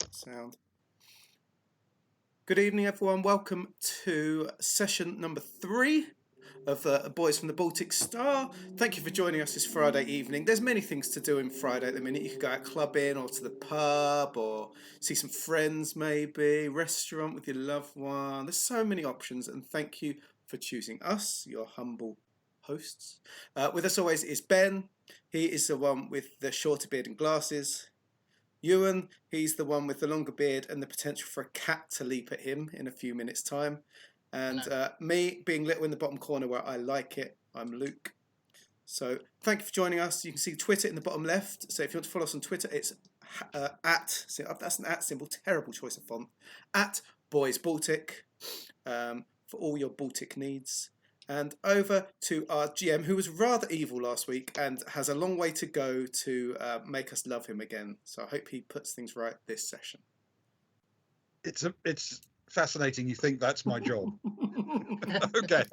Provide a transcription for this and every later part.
Sound. Good evening, everyone. Welcome to session number 3 of Boys from the Baltic Star. Thank you for joining us this Friday evening. There's many things to do on Friday at the minute. You could go out clubbing or to the pub or see some friends maybe, restaurant with your loved one. There's so many options, and thank you for choosing us, your humble hosts. With us always is Ben. He is the one with the shorter beard and glasses. Ewan, he's the one with the longer beard and the potential for a cat to leap at him in a few minutes' time. And me, being little in the bottom corner where I like it, I'm Luke. So thank you for joining us. You can see Twitter in the bottom left. So if you want to follow us on Twitter, it's that's an at symbol, terrible choice of font, at Boys Baltic, for all your Baltic needs. And over to our GM, who was rather evil last week and has a long way to go to make us love him again. So I hope he puts things right this session. It's fascinating you think that's my job. Okay.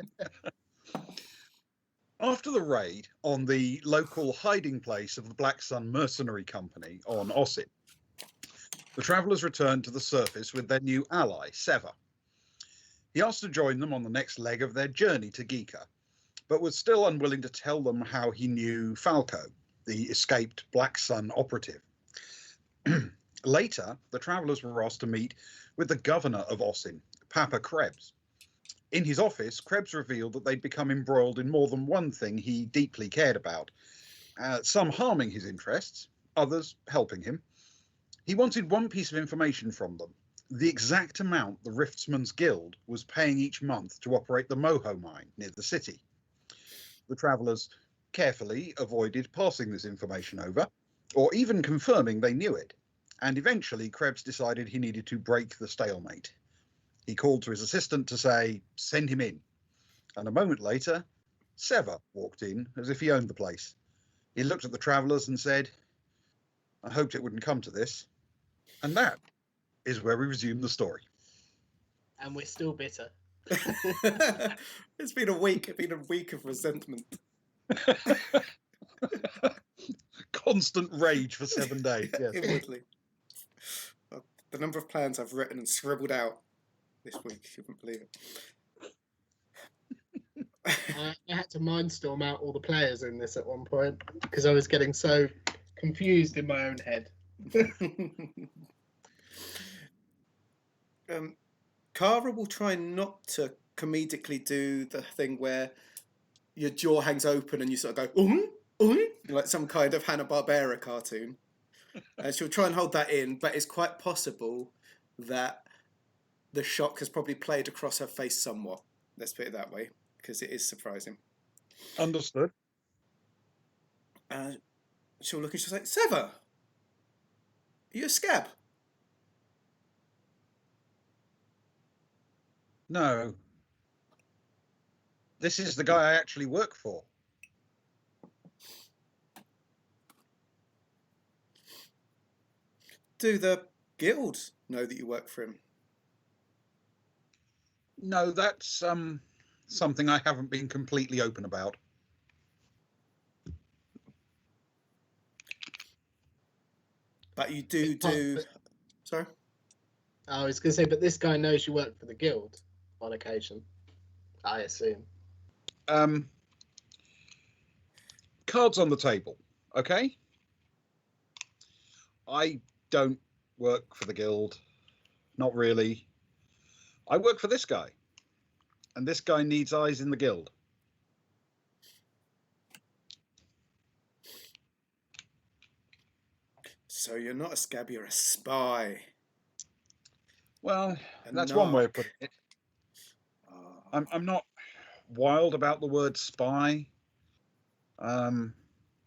After the raid on the local hiding place of the Black Sun Mercenary Company on Ossip, the travellers returned to the surface with their new ally, Sever. He asked to join them on the next leg of their journey to Geeka, but was still unwilling to tell them how he knew Falco, the escaped Black Sun operative. Later, the travellers were asked to meet with the governor of Osin, Papa Krebs. In his office, Krebs revealed that they'd become embroiled in more than one thing he deeply cared about, some harming his interests, others helping him. He wanted one piece of information from them: the exact amount the Riftsman's Guild was paying each month to operate the Moho mine near the city. The travellers carefully avoided passing this information over, or even confirming they knew it, and eventually Krebs decided he needed to break the stalemate. He called to his assistant to say, "Send him in." And a moment later, Sever walked in as if he owned the place. He looked at the travellers and said, "I hoped it wouldn't come to this." And that is where we resume the story. And we're still bitter. It's been a week. It's been a week of resentment. Constant rage for 7 days. Yes. Inwardly. The number of plans I've written and scribbled out this week, you wouldn't believe it. I had to mindstorm out all the players in this at one point because I was getting so confused in my own head. Kara will try not to comedically do the thing where your jaw hangs open and you sort of go, like some kind of Hanna-Barbera cartoon. And she'll try and hold that in, but it's quite possible that the shock has probably played across her face somewhat. Let's put it that way, because it is surprising. Understood. She'll look and she'll say, "Sever, are you a scab?" No. This is the guy I actually work for. Do the guild know that you work for him? No, that's something I haven't been completely open about. But you do. Sorry? I was going to say, but this guy knows you work for the guild on occasion, I assume. Cards on the table, okay? I don't work for the guild. Not really. I work for this guy. And this guy needs eyes in the guild. So you're not a scab, you're a spy. Well, that's one way of putting it. I'm not wild about the word spy.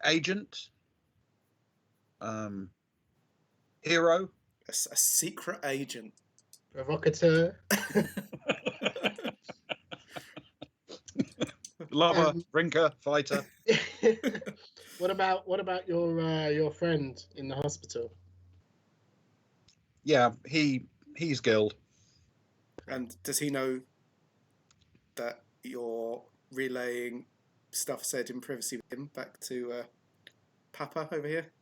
Agent. Hero. A secret agent. Provocateur. Lover, drinker, fighter. What about your friend in the hospital? Yeah, he's guild. And does he know that you're relaying stuff said in privacy with him back to Papa over here?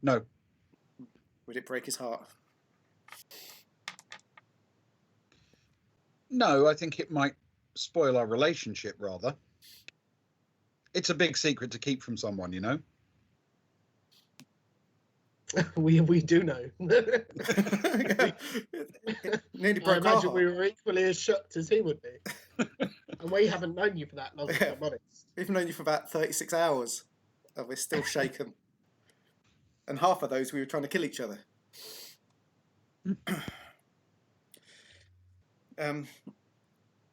No. Would it break his heart? No, I think it might spoil our relationship, rather. It's a big secret to keep from someone, you know? We do know. Nearly I broke our imagine heart. we were equally as shocked as he would be. And we haven't known you for that long, if Yeah. I'm honest. We've known you for about 36 hours, and we're still shaken. And half of those we were trying to kill each other.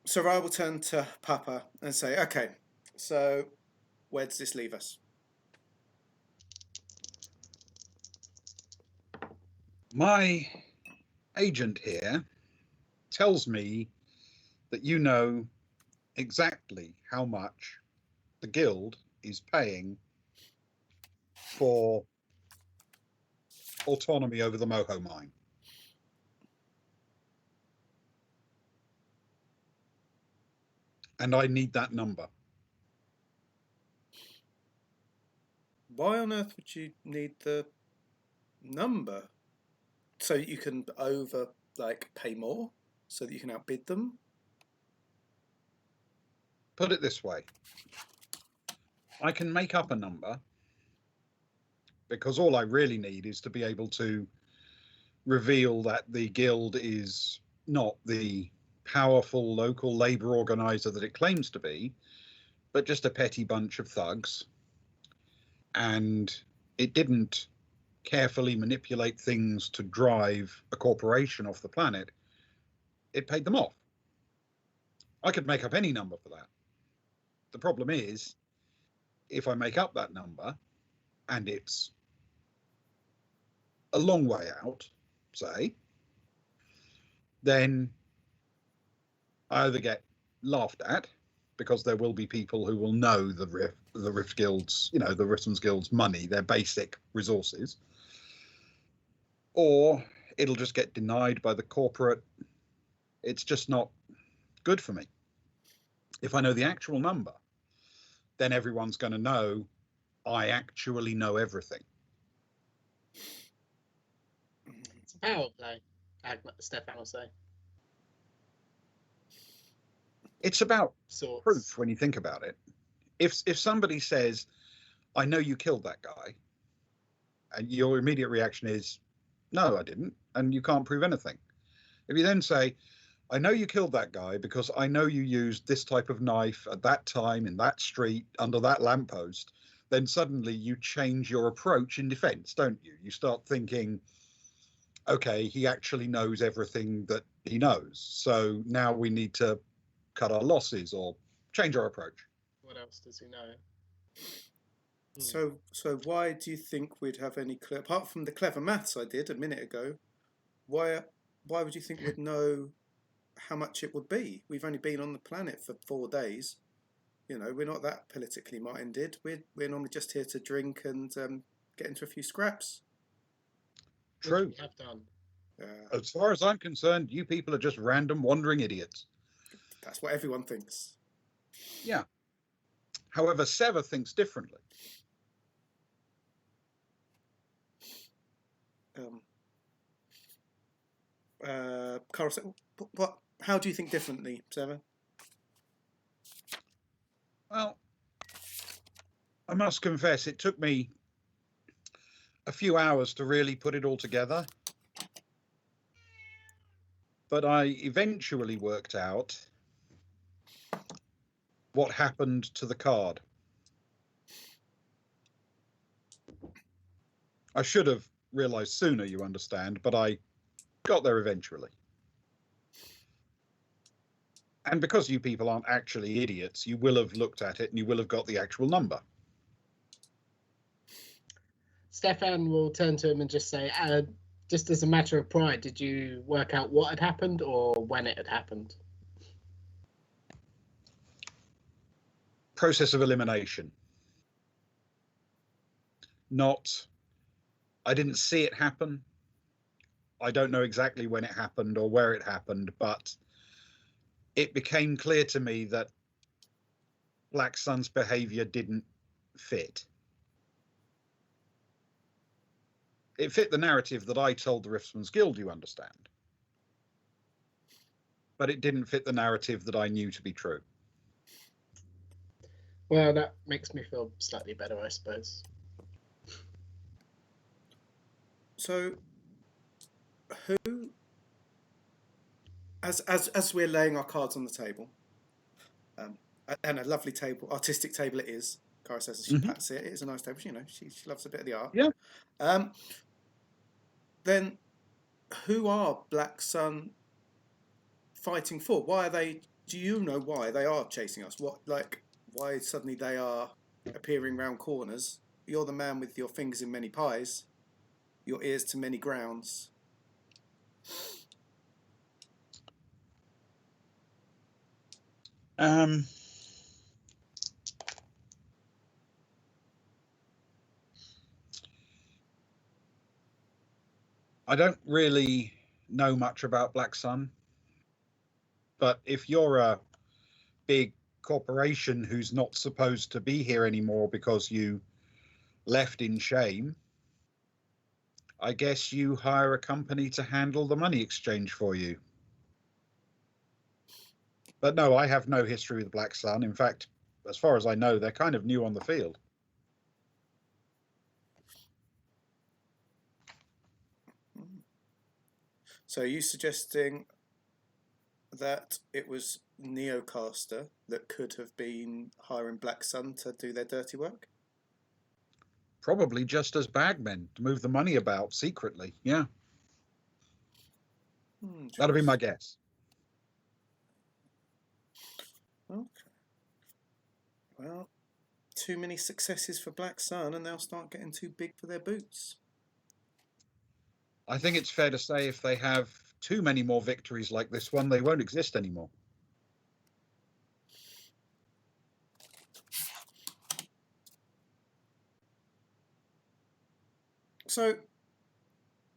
So I will turn to Papa and say, okay, so where does this leave us? My agent here tells me that you know exactly how much the guild is paying for autonomy over the Moho mine. And I need that number. Why on earth would you need the number? So that you can pay more? So that you can outbid them? Put it this way. I can make up a number because all I really need is to be able to reveal that the guild is not the powerful local labor organizer that it claims to be, but just a petty bunch of thugs. And it didn't carefully manipulate things to drive a corporation off the planet. It paid them off. I could make up any number for that. The problem is, if I make up that number and it's a long way out, say, then I either get laughed at because there will be people who will know the Rift Guild's, the Riftsman's Guild's money, their basic resources, or it'll just get denied by the corporate. It's just not good for me. If I know the actual number, then everyone's going to know I actually know everything. It's a power play, Stefan will say. It's about Sorts. proof when you think about it. If somebody says, I know you killed that guy, and your immediate reaction is, no, I didn't, and you can't prove anything. If you then say, I know you killed that guy because I know you used this type of knife at that time in that street under that lamppost, then suddenly you change your approach in defense, don't you? You start thinking, okay, he actually knows everything that he knows. So now we need to cut our losses or change our approach. What else does he know? So why do you think we'd have any clue, apart from the clever maths I did a minute ago, why would you think we'd know how much it would be? We've only been on the planet for 4 days. We're not that politically minded. We're normally just here to drink and get into a few scraps. True. Which we have done. As far as I'm concerned, you people are just random wandering idiots. That's what everyone thinks. Yeah. However, Sever thinks differently. Carl, what? How do you think differently, Sever? Well, I must confess, it took me a few hours to really put it all together. But I eventually worked out what happened to the card. I should have realized sooner, you understand, but I got there eventually. And because you people aren't actually idiots, you will have looked at it and you will have got the actual number. Stefan will turn to him and just say, just as a matter of pride, did you work out what had happened or when it had happened? Process of elimination. Not, I didn't see it happen. I don't know exactly when it happened or where it happened, but it became clear to me that Black Sun's behavior didn't fit. It fit the narrative that I told the Riftsman's Guild, you understand. But it didn't fit the narrative that I knew to be true. Well, that makes me feel slightly better, I suppose. So, who, as we're laying our cards on the table, and a lovely table, artistic table it is. Cara says as she pats it. It is a nice table. You know, she loves a bit of the art. Yeah. Then, who are Black Sun fighting for? Why are they? Do you know why they are chasing us? Why suddenly they are appearing round corners? You're the man with your fingers in many pies, your ears to many grounds. I don't really know much about Black Sun, but if you're a big corporation who's not supposed to be here anymore because you left in shame, I guess you hire a company to handle the money exchange for you. But no, I have no history with Black Sun. In fact, as far as I know, they're kind of new on the field. So are you suggesting that it was Neocaster that could have been hiring Black Sun to do their dirty work? Probably just as bagmen to move the money about secretly. Yeah. That'll be my guess. Okay. Well, too many successes for Black Sun and they'll start getting too big for their boots. I think it's fair to say if they have too many more victories like this one, they won't exist anymore. So,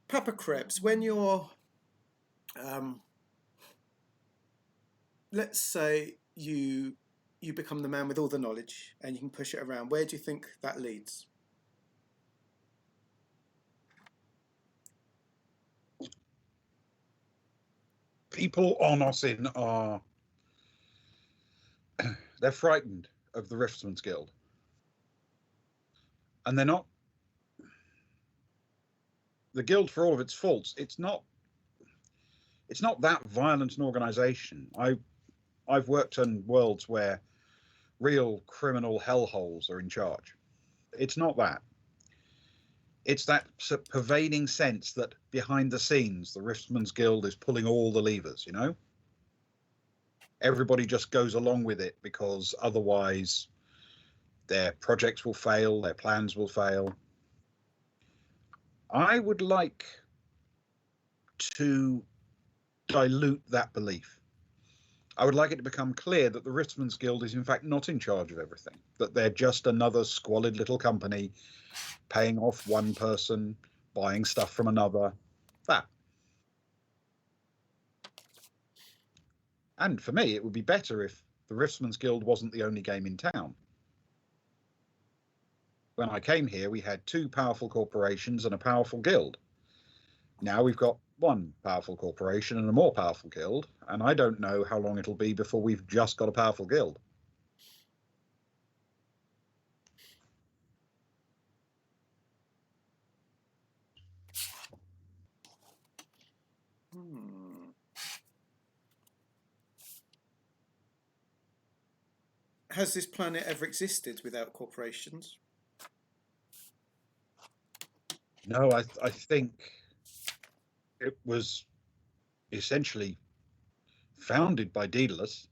Papa Krebs, when you're, let's say you become the man with all the knowledge and you can push it around, where do you think that leads? People on Osin are they're frightened of the Riftsman's Guild. And they're not the guild, for all of its faults, it's not that violent an organization. I've worked in worlds where real criminal hellholes are in charge. It's not that. It's that pervading sense that behind the scenes, the Riftsman's Guild is pulling all the levers, you know? Everybody just goes along with it because otherwise their projects will fail, their plans will fail. I would like to dilute that belief. I would like it to become clear that the Riftsman's Guild is in fact not in charge of everything, that they're just another squalid little company paying off one person, buying stuff from another. That. And for me, it would be better if the Riftsman's Guild wasn't the only game in town. When I came here, we had two powerful corporations and a powerful guild. Now we've got one powerful corporation and a more powerful guild, and I don't know how long it'll be before we've just got a powerful guild. Has this planet ever existed without corporations? No, I think it was essentially founded by Daedalus.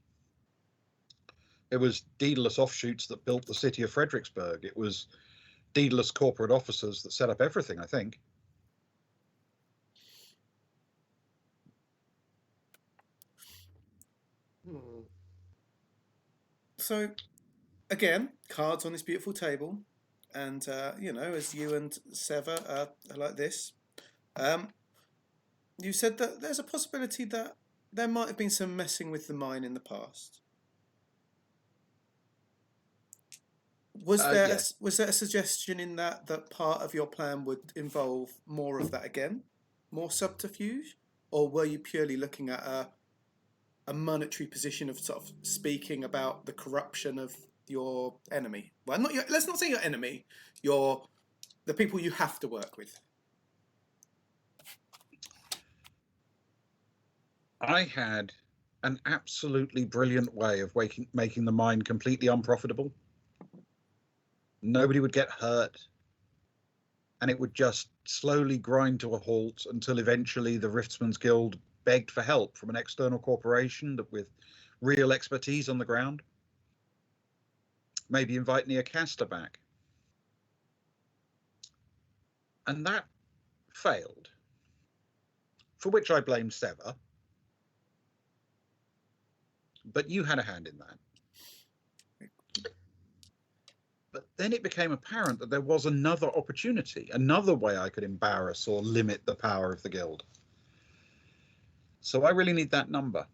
It was Daedalus offshoots that built the city of Fredericksburg. It was Daedalus corporate officers that set up everything, I think. So, again, cards on this beautiful table. And, you know, as you and Sever are like this, you said that there's a possibility that there might have been some messing with the mine in the past. Was there Yes. was there a suggestion in that part of your plan would involve more of that again, more subterfuge, or were you purely looking at a monetary position of sort of speaking about the corruption of your enemy? Well, not your. Let's not say your enemy. The people you have to work with. I had an absolutely brilliant way of making the mine completely unprofitable. Nobody would get hurt, and it would just slowly grind to a halt until eventually the Riftsmen's Guild begged for help from an external corporation with real expertise on the ground. Maybe invite Neocasta back. And that failed, for which I blame Sever. But you had a hand in that. But then it became apparent that there was another opportunity, another way I could embarrass or limit the power of the guild. So I really need that number.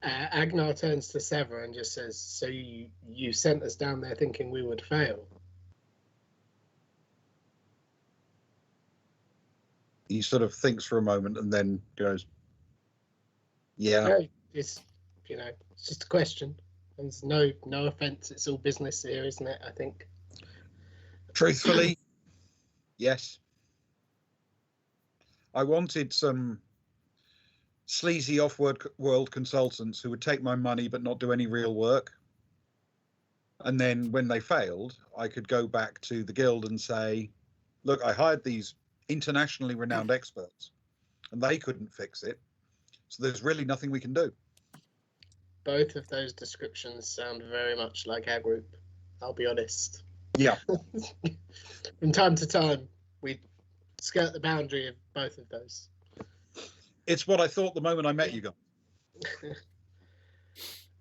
Agnar turns to Sever and just says, so you sent us down there thinking we would fail? He sort of thinks for a moment and then goes, yeah. No, it's just a question. There's no offense. It's all business here, isn't it? I think. Truthfully, yes. I wanted some sleazy off-world consultants who would take my money but not do any real work. And then when they failed, I could go back to the guild and say, look, I hired these internationally renowned experts and they couldn't fix it. So there's really nothing we can do. Both of those descriptions sound very much like our group. I'll be honest. Yeah. From time to time, we skirt the boundary of both of those. It's what I thought the moment I met you guys.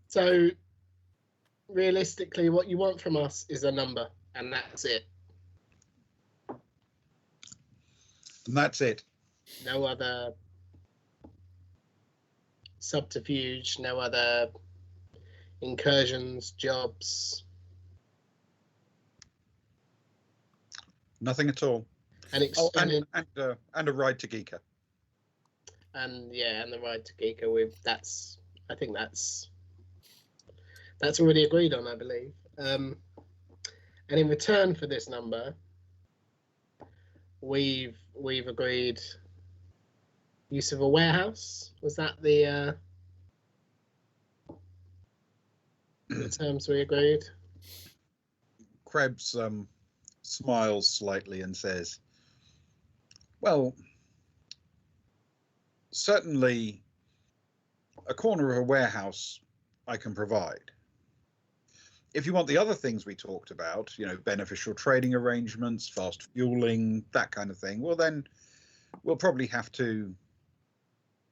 So, realistically, what you want from us is a number, and that's it. And that's it. No other subterfuge, no other incursions, jobs. Nothing at all. And And a ride to Geeka. And the ride to Geeka. I think that's already agreed on, I believe. And in return for this number, we've agreed use of a warehouse. Was that the terms we agreed? Krebs smiles slightly and says, well, certainly a corner of a warehouse I can provide. If you want the other things we talked about, beneficial trading arrangements, fast fueling, that kind of thing, well, then we'll probably have to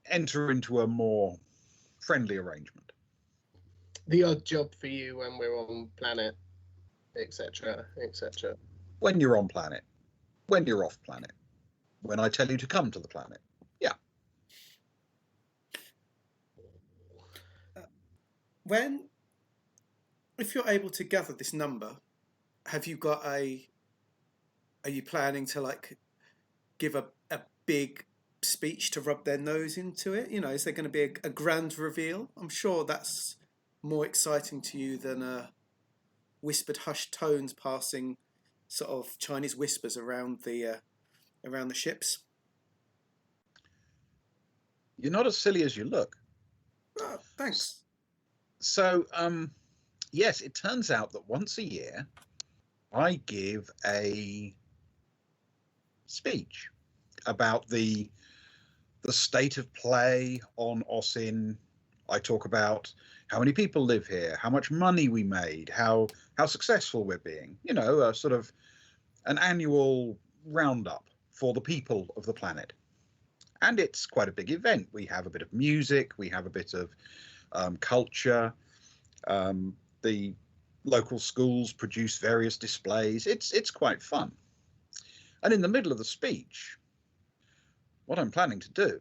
enter into a more friendly arrangement. The odd job for you when we're on planet, etc., etc. When you're on planet, when you're off planet, when I tell you to come to the planet. Yeah. If you're able to gather this number, are you planning to give a big speech to rub their nose into it? Is there going to be a grand reveal? I'm sure that's more exciting to you than whispered hushed tones passing sort of Chinese whispers around the ships. You're not as silly as you look. Oh, thanks. So, yes, it turns out that once a year, I give a speech about the state of play on Osin. I talk about how many people live here, how much money we made, how successful we're being. A sort of an annual roundup for the people of the planet. And it's quite a big event. We have a bit of music, we have a bit of culture. The local schools produce various displays. It's quite fun. And in the middle of the speech, what I'm planning to do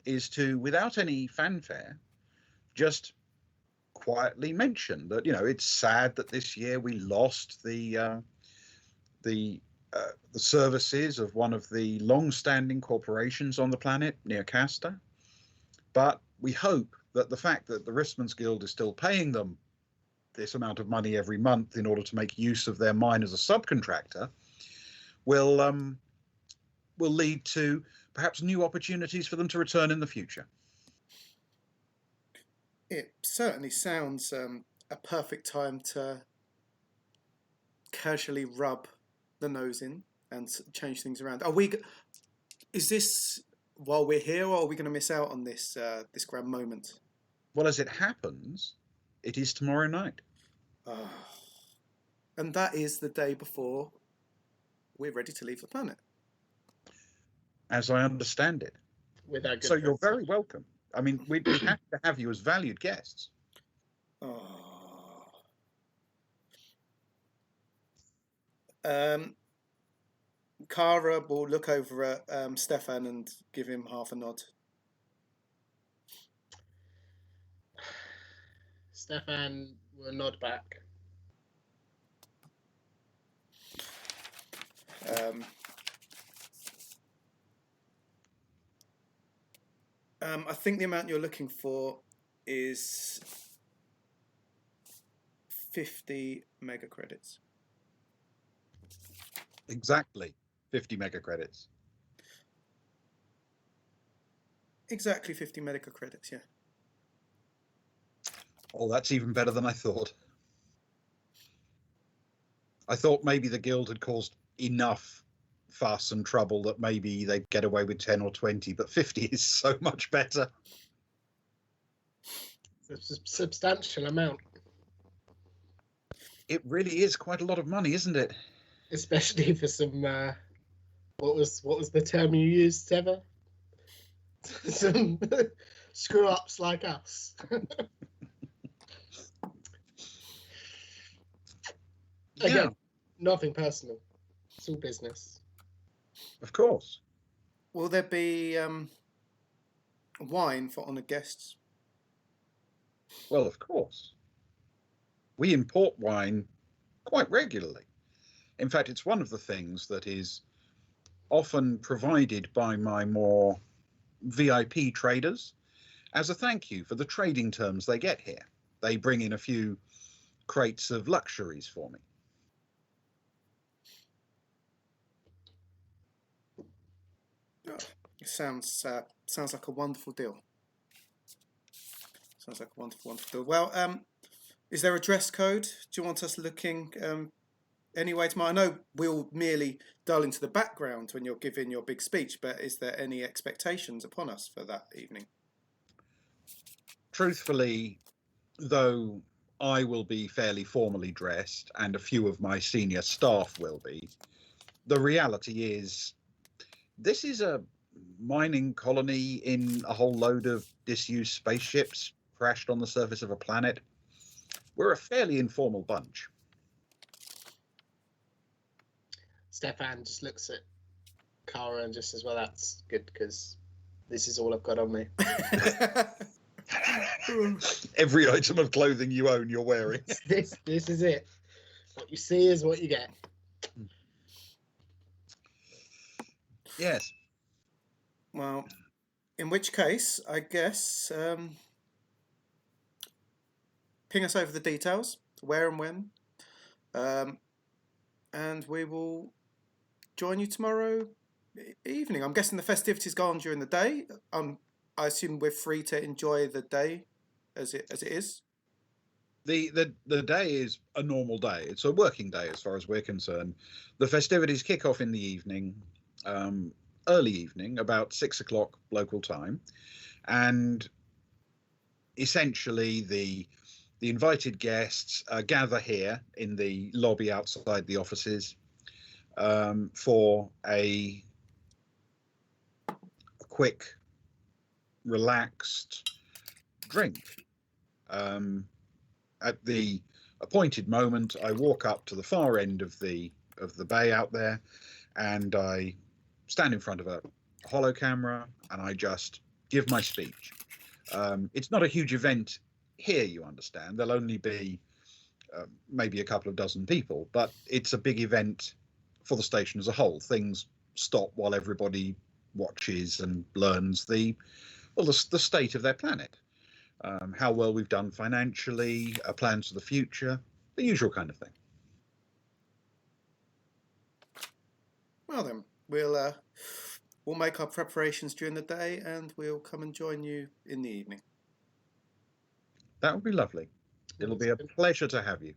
is to, without any fanfare, just quietly mention that, it's sad that this year we lost the services of one of the long-standing corporations on the planet, near Castor. But we hope that the fact that the Ristman's Guild is still paying them this amount of money every month in order to make use of their mine as a subcontractor will lead to perhaps new opportunities for them to return in the future. It certainly sounds a perfect time to casually rub the nose in and change things around. Is this while we're here, or are we going to miss out on this this grand moment? Well, as it happens, it is tomorrow night. And that is the day before we're ready to leave the planet. As I understand it. With our good So you're friends. very welcome. I mean, we'd be happy to have you as valued guests. Kara will look over at Stefan and give him half a nod. Stefan will nod back. I think the amount you're looking for is 50 mega credits. Exactly 50 mega credits. Exactly 50 mega credits, yeah. Oh, that's even better than I thought. I thought maybe the guild had caused enough fuss and trouble that maybe they'd get away with 10 or 20, but 50 is so much better. It's a substantial amount. It really is quite a lot of money, isn't it? Especially for some what was the term you used, Trevor? Some screw ups like us. Again, nothing personal. It's all business. Of course. Will there be wine for honoured guests? Well, of course. We import wine quite regularly. In fact, it's one of the things that is often provided by my more VIP traders as a thank you for the trading terms they get here. They bring in a few crates of luxuries for me. It sounds like a wonderful deal. Sounds like a wonderful deal. Well, is there a dress code? Do you want us looking anyway tomorrow? I know we'll merely dull into the background when you're giving your big speech, but is there any expectations upon us for that evening? Truthfully, though I will be fairly formally dressed and a few of my senior staff will be, the reality is this is a mining colony in a whole load of disused spaceships crashed on the surface of a planet. We're a fairly informal bunch. Stefan just looks at Kara and just says, well, that's good because this is all I've got on me. Every item of clothing you own, you're wearing. This is it. What you see is what you get. Yes. Well, in which case, I guess ping us over the details, where and when, and we will join you tomorrow evening. I'm guessing the festivities go on during the day. I assume we're free to enjoy the day as it is. The day is a normal day. It's a working day as far as we're concerned. The festivities kick off in the evening, early evening, about 6 o'clock local time, and essentially the invited guests gather here in the lobby outside the offices for a quick, relaxed drink. At the appointed moment, I walk up to the far end of the bay out there, and I stand in front of a holo camera, and I just give my speech. It's not a huge event here, you understand, there'll only be maybe a couple of dozen people, but it's a big event for the station as a whole. Things stop while everybody watches and learns the state of their planet, how well we've done financially, plans for the future, the usual kind of thing. Well then, we'll make our preparations during the day, and we'll come and join you in the evening. That would be lovely. It'll be a pleasure to have you.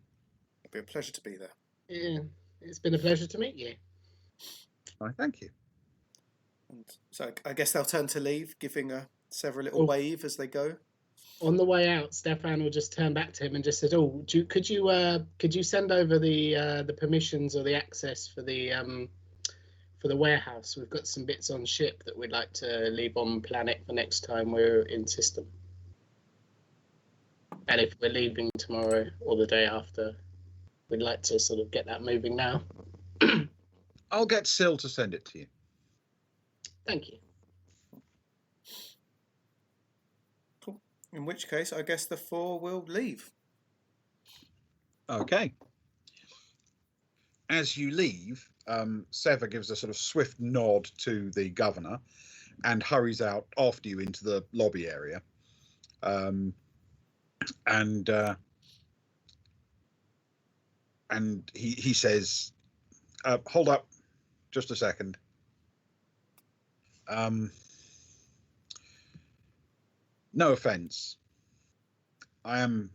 It'll be a pleasure to be there. Yeah, it's been a pleasure to meet you. I thank you. And so I guess they'll turn to leave, giving Sever a little wave as they go. On the way out, Stefan will just turn back to him and just said, "Oh, could you send over the permissions or the access for the warehouse? We've got some bits on ship that we'd like to leave on planet for next time we're in system. And if we're leaving tomorrow or the day after, we'd like to sort of get that moving now." I'll get Syl to send it to you. Thank you. Cool. In which case, I guess the four will leave. Okay. As you leave, Sever gives a sort of swift nod to the governor and hurries out after you into the lobby area. And he says, "Hold up, just a second. No offense. I am,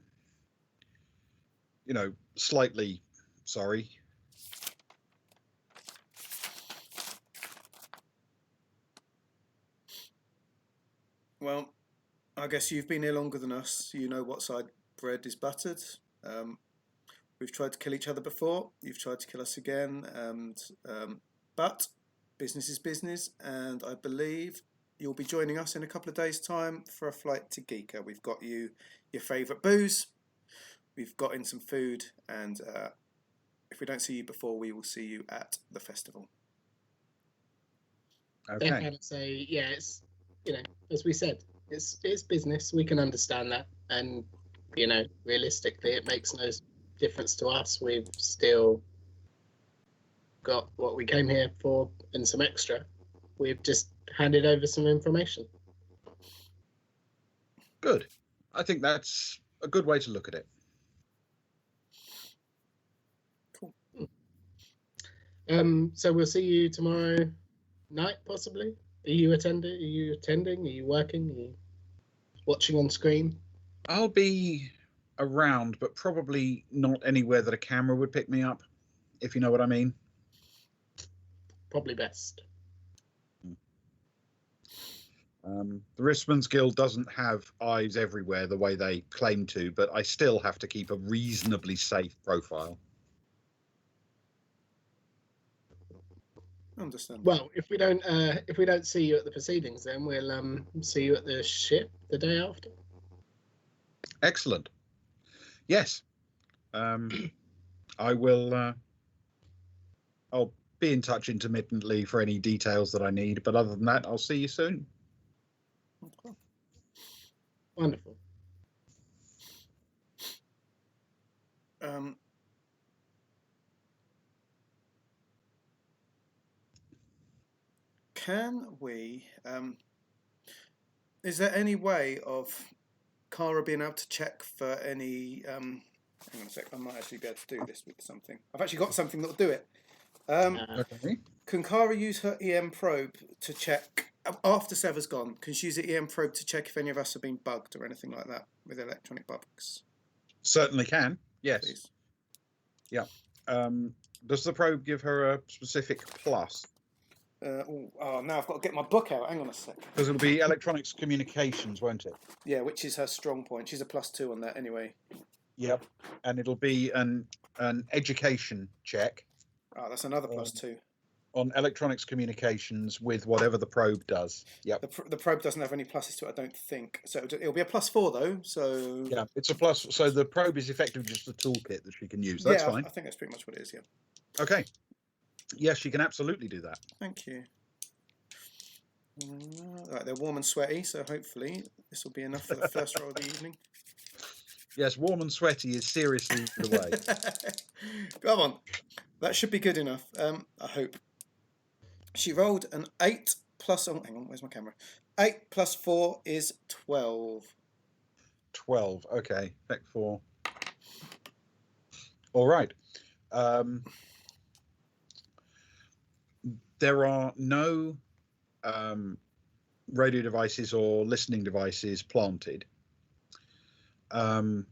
slightly sorry. Well, I guess you've been here longer than us. You know what side bread is buttered. We've tried to kill each other before. You've tried to kill us again. But business is business, and I believe you'll be joining us in a couple of days' time for a flight to Geeka. We've got you your favourite booze. We've got in some food, and if we don't see you before, we will see you at the festival." Okay. Stefan would say, "Yeah, it's as we said, it's business. We can understand that, and realistically, it makes no difference to us. We've still got what we came here for and some extra. We've just handed over some information." Good. I think that's a good way to look at it. Cool. So we'll see you tomorrow night, possibly. Are you attending? Are you working? Are you watching on screen? I'll be around, but probably not anywhere that a camera would pick me up, if you know what I mean. Probably best. The Rissman's Guild doesn't have eyes everywhere the way they claim to, but I still have to keep a reasonably safe profile. Understand. Well, if we don't see you at the proceedings, then we'll see you at the ship the day after. Excellent. Yes. I will. I'll be in touch intermittently for any details that I need, but other than that, I'll see you soon. Okay. Wonderful. Can we? Is there any way of Kara being able to check for any? Hang on a sec. I might actually be able to do this with something. I've actually got something that'll do it. Okay. Can Kara use her EM probe to check after Sever's gone? Can she use the EM probe to check if any of us have been bugged or anything like that with electronic bugs? Certainly can. Yes. Please. Yeah. Does the probe give her a specific plus? Now I've got to get my book out. Hang on a sec. Because it'll be electronics communications, won't it? Yeah, which is her strong point. She's a +2 on that anyway. Yep. And it'll be an education check. Oh, that's another +2. On electronics communications with whatever the probe does. Yep. The probe doesn't have any pluses to it, I don't think. So it'll be a +4 though. So yeah, it's a plus. So the probe is effectively just a toolkit that she can use. That's fine. I think that's pretty much what it is. Yeah. Okay. Yes, she can absolutely do that. Thank you. Right, they're warm and sweaty, so hopefully this will be enough for the first roll of the evening. Yes, warm and sweaty is seriously the way. Come on. That should be good enough. I hope. She rolled an 8 plus... Oh, hang on, where's my camera? 8 plus 4 is 12. 12. Okay, effect 4. All right. There are no radio devices or listening devices planted. Can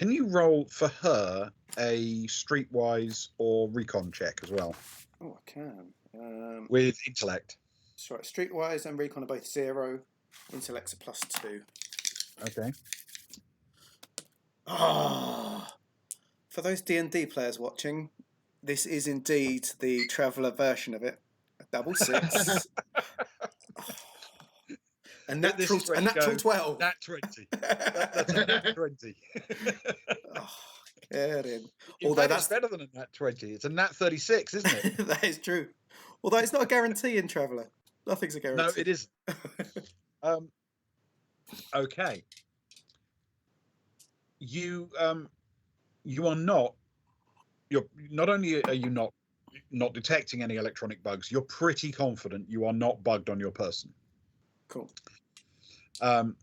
you roll for her a streetwise or recon check as well Oh, I can. with intellect? Sorry, Streetwise and Recon are both 0. Intellect's a +2. Okay. Ah, for those D&D players watching, this is indeed the Traveller version of it. A double 6. A natural, is where a you natural go, 12. Nat 20. That's a nat 20. Oh, get in. In Although fact, that's it's better than a nat 20. It's a nat 36, isn't it? that is true. Although it's not a guarantee in Traveller. Nothing's a guarantee. No, it isn't. Okay. You are not. You're not only are you not detecting any electronic bugs. You're pretty confident you are not bugged on your person. Cool.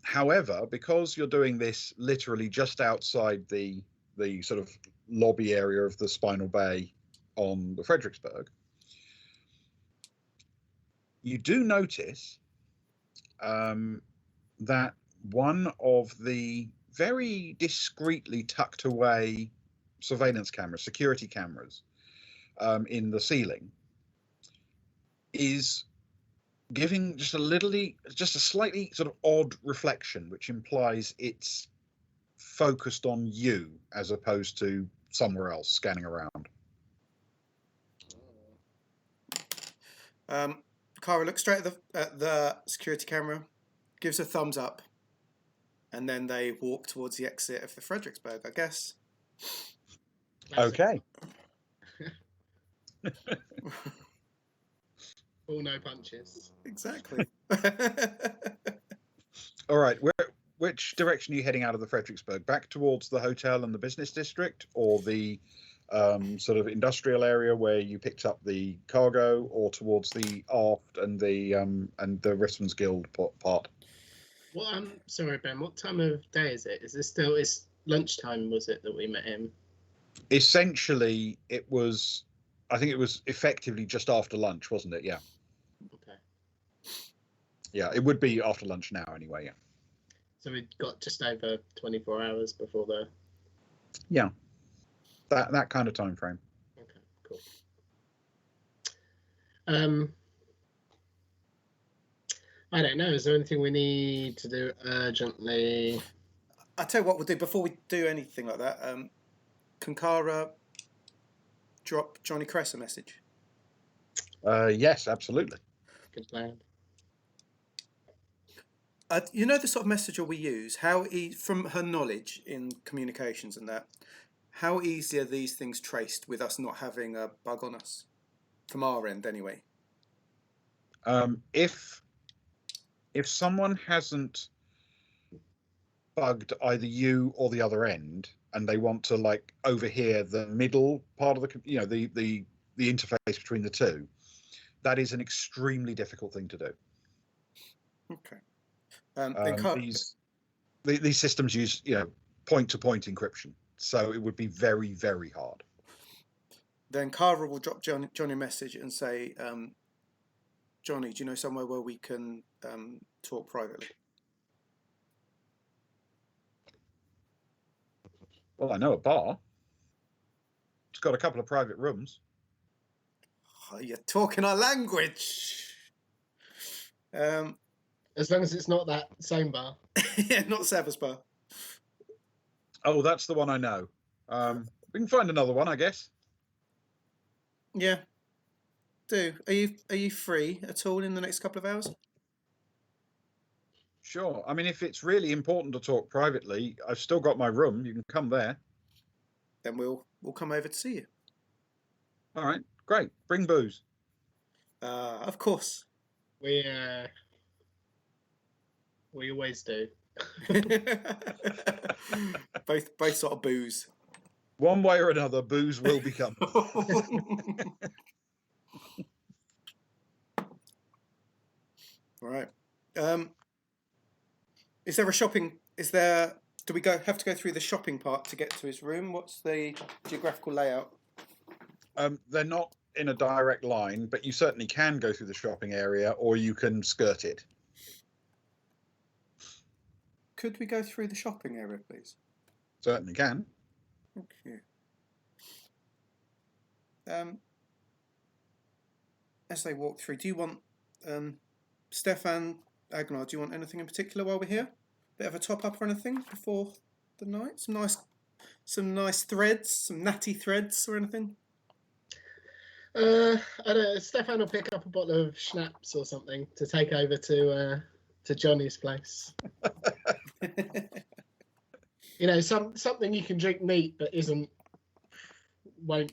However, because you're doing this literally just outside the sort of lobby area of the Spinal Bay on the Fredericksburg, you do notice that one of the very discreetly tucked away surveillance cameras, security cameras in the ceiling is giving just a slightly sort of odd reflection, which implies it's focused on you as opposed to somewhere else scanning around. Kara looks straight at the security camera, gives a thumbs up, and then they walk towards the exit of the Fredericksburg, I guess. Okay. All no punches. Exactly. All right. Which direction are you heading out of the Fredericksburg? Back towards the hotel and the business district, or the sort of industrial area where you picked up the cargo, or towards the aft and the Rissman's Guild part? Well, sorry, Ben. What time of day is it? Is this still? It's lunchtime, was it, that we met him? Essentially, it was. I think it was effectively just after lunch, wasn't it? Yeah. Okay. Yeah, it would be after lunch now, anyway. Yeah. So we got just over 24 hours before the. Yeah. That kind of time frame. Okay, cool. I don't know. Is there anything we need to do urgently? I'll tell you what we'll do before we do anything like that. Can Kara drop Johnny Cress a message? Yes, absolutely. Good plan. You know the sort of messenger we use. From her knowledge in communications and that, how easy are these things traced with us not having a bug on us, from our end anyway? If someone hasn't bugged either you or the other end, and they want to like overhear the middle part of the interface between the two, that is an extremely difficult thing to do. Okay. These systems use point-to-point encryption, so it would be very, very hard. Then Kara will drop Johnny a message and say, Johnny, do you know somewhere where we can talk privately? Well, I know a bar. It's got a couple of private rooms. Oh, you're talking our language. As long as it's not that same bar. Yeah, not Savas Bar. Oh, that's the one I know. We can find another one, I guess. Yeah. Do. Are you free at all in the next couple of hours? Sure. I mean, if it's really important to talk privately, I've still got my room. You can come there. Then we'll come over to see you. All right. Great. Bring booze. Of course. We always do. both sort of booze. One way or another, booze will become. Right. Is there a shopping? Do we have to go through the shopping part to get to his room? What's the geographical layout? They're not in a direct line, but you certainly can go through the shopping area, or you can skirt it. Could we go through the shopping area, please? Certainly can. Okay. As they walk through, do you want Stefan, Agnar? Do you want anything in particular while we're here? Bit of a top up or anything before the night? Some nice threads, some natty threads or anything? I don't know. Stefan will pick up a bottle of schnapps or something to take over to Johnny's place. You know, something you can drink neat but won't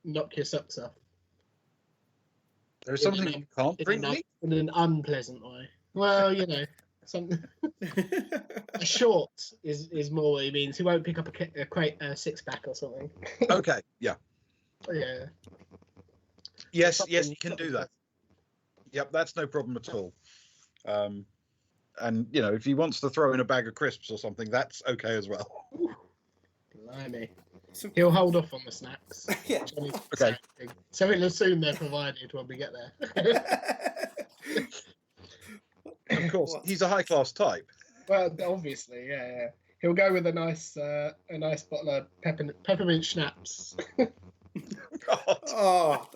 knock your socks off. There's something you can't drink neat? In an unpleasant way. Well, you know, something. A short is more what he means. He won't pick up a six-pack or something. Okay, yeah. Yeah. Yes, you can do that. Yep, that's no problem at all. And, you know, if he wants to throw in a bag of crisps or something, that's okay as well. Blimey. He'll hold off on the snacks. Yeah. Okay. So we'll assume they're provided when we get there. Of course, he's a high-class type. Well, obviously, yeah. He'll go with a nice bottle of peppermint schnapps. God. Oh,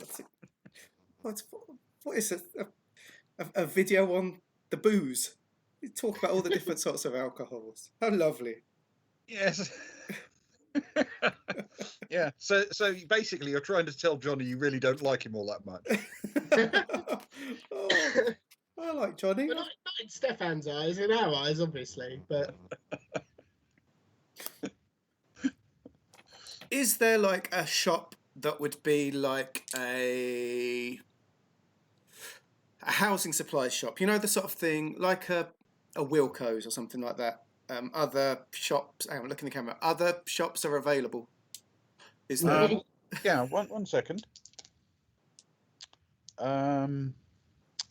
what is it? A video on the booze. You talk about all the different sorts of alcohols. How lovely. Yes. Yeah. So basically, you're trying to tell Johnny you really don't like him all that much. Oh, I like Johnny. Well, not in Stefan's eyes, in our eyes, obviously. But is there like a shop that would be like a housing supplies shop? You know, the sort of thing like a Wilco's or something like that. Other shops. Hang on, look in the camera. Other shops are available. Is there? Yeah. One second.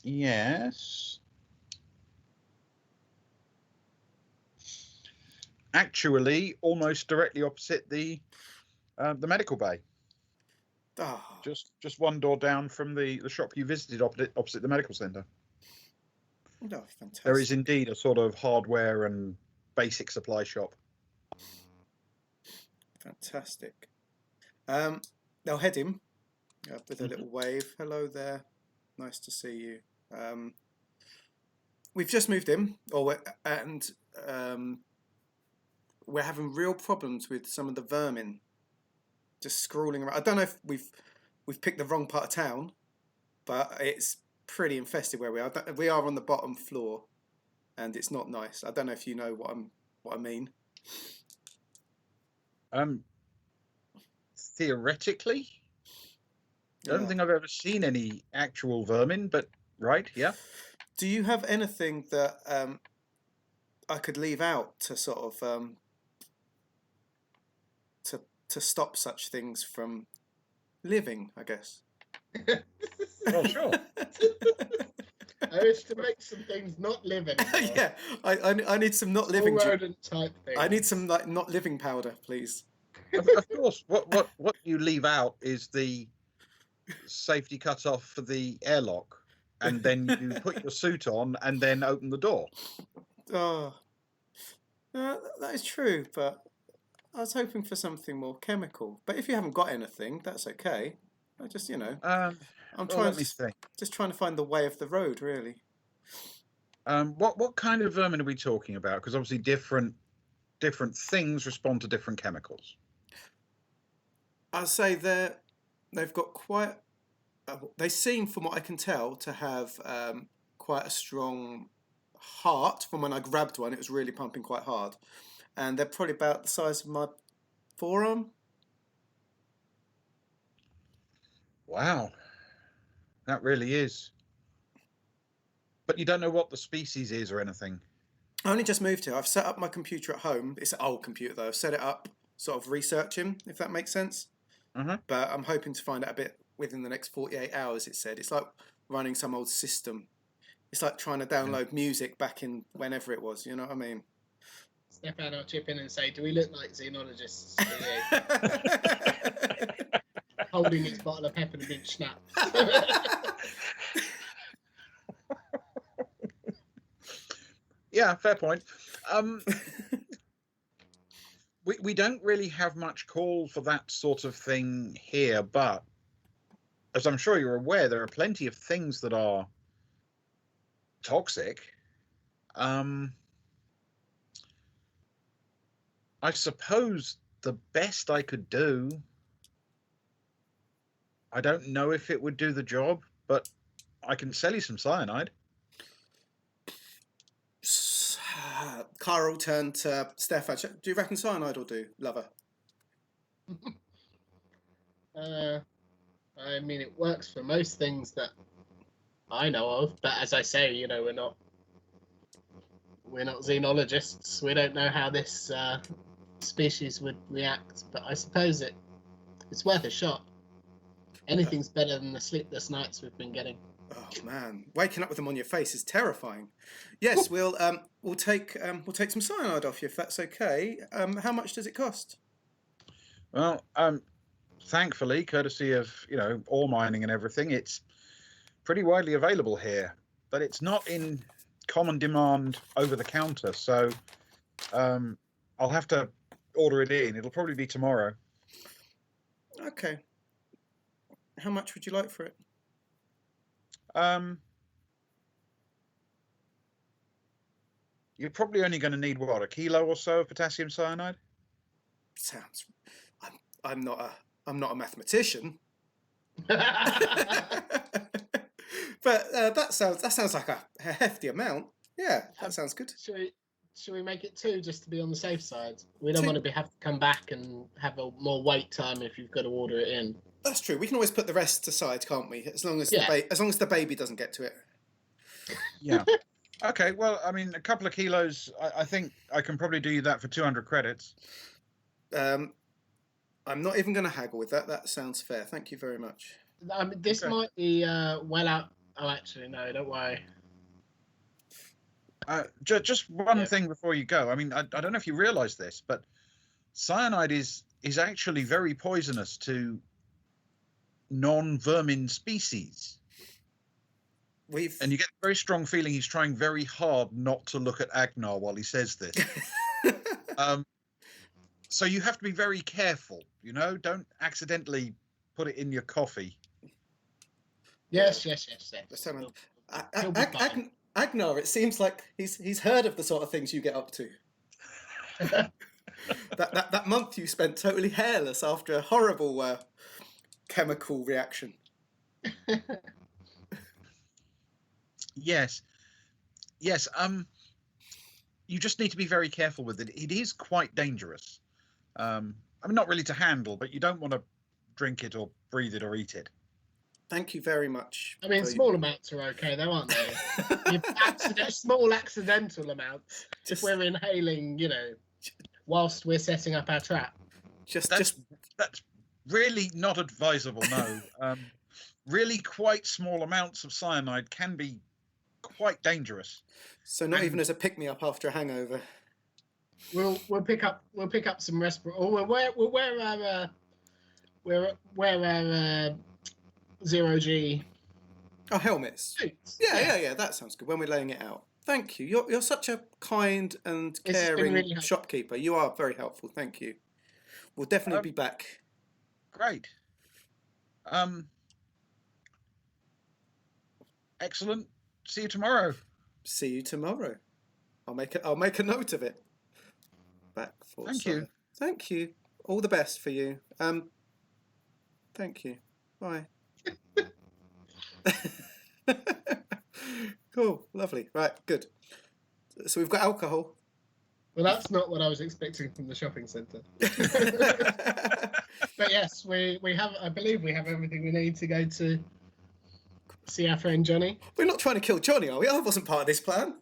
Yes. Actually, almost directly opposite the medical bay. Oh, Just one door down from the shop you visited opposite the medical centre. no, fantastic. There is indeed a sort of hardware and basic supply shop. Fantastic. They'll head him with a little wave. Hello there. Nice to see you. We've just moved in, and we're having real problems with some of the vermin just scrawling around. I don't know if we've picked the wrong part of town, but it's pretty infested where we are. We are on the bottom floor, and it's not nice. I don't know if you know what I mean. Theoretically, I don't think I've ever seen any actual vermin, but right, yeah. Do you have anything that I could leave out to sort of to stop such things from living, I guess? Well, sure. I wish to make some things not living. Yeah, I need some not living. Rodent type things. I need some like not living powder, please. Of course, what you leave out is the safety cut off for the airlock, and then you put your suit on and then open the door. Oh, that is true, but I was hoping for something more chemical. But if you haven't got anything, that's okay. I just, I'm trying to find the way of the road, really. What kind of vermin are we talking about? Because obviously different things respond to different chemicals. I'd say they've got quite. They seem, from what I can tell, to have quite a strong heart. From when I grabbed one, it was really pumping quite hard, and they're probably about the size of my forearm. Wow, that really is. But you don't know what the species is or anything. I only just moved here. I've set up my computer at home. It's an old computer though. I've set it up sort of researching, if that makes sense. Mhm. But I'm hoping to find out a bit within the next 48 hours, it said. It's like running some old system. It's like trying to download music back in whenever it was, you know what I mean? Stefan, I'll chip in and say, do we look like xenologists holding his bottle of peppermint schnapps? Yeah, fair point. We don't really have much call for that sort of thing here, but as I'm sure you're aware, there are plenty of things that are toxic. I suppose the best I could do, I don't know if it would do the job, but I can sell you some cyanide. Carl turned to Stefan. Do you reckon cyanide will do, lover? I mean, it works for most things that I know of, but as I say, you know, we're not xenologists. We don't know how this species would react, but I suppose it's worth a shot. Anything's better than the sleepless nights we've been getting. Oh man, waking up with them on your face is terrifying. Yes, we'll take some cyanide off you if that's okay. How much does it cost? Well, thankfully, courtesy of ore mining and everything, it's pretty widely available here, but it's not in common demand over the counter. So I'll have to order it in. It'll probably be tomorrow. Okay. How much would you like for it? You're probably only going to need what, a kilo or so of potassium cyanide? Sounds. I'm not a mathematician. But that sounds like a hefty amount. Yeah, that sounds good. Should we make it 2 just to be on the safe side? We don't want to have to come back and have a more wait time if you've got to order it in. That's true. We can always put the rest aside, can't we? As long as the baby doesn't get to it. Yeah. Okay. Well, I mean, a couple of kilos. I think I can probably do you that for 200 credits. I'm not even going to haggle with that. That sounds fair. Thank you very much. This might be well out. Oh, actually, no. Don't worry. Just one thing before you go. I mean, I don't know if you realise this, but cyanide is actually very poisonous to non-vermin species. And you get a very strong feeling he's trying very hard not to look at Agnar while he says this. So you have to be very careful, don't accidentally put it in your coffee. Yes. Agnar, it seems like he's heard of the sort of things you get up to. that month you spent totally hairless after a horrible chemical reaction. Yes. You just need to be very careful with it. It is quite dangerous. I mean, not really to handle, but you don't want to drink it or breathe it or eat it. Thank you very much. I mean, small amounts are okay, though, aren't they? Small accidental amounts. If we're inhaling, whilst we're setting up our trap. That's really not advisable. No. Really, quite small amounts of cyanide can be quite dangerous. So not even as a pick-me-up after a hangover. We'll pick up some respirator. We'll wear our 0G. Oh, helmets. Yeah. That sounds good. When we're laying it out. Thank you. You're such a kind and caring shopkeeper. You are very helpful. Thank you. We'll definitely be back. Great. Excellent. See you tomorrow. See you tomorrow. I'll make a note of it. Back for Thank you. Thank you. All the best for you. Thank you. Bye. Cool. Lovely. Right. Good. So we've got alcohol. Well, that's not what I was expecting from the shopping centre. But yes, we have. I believe we have everything we need to go to see our friend Johnny. We're not trying to kill Johnny, are we? I wasn't part of this plan.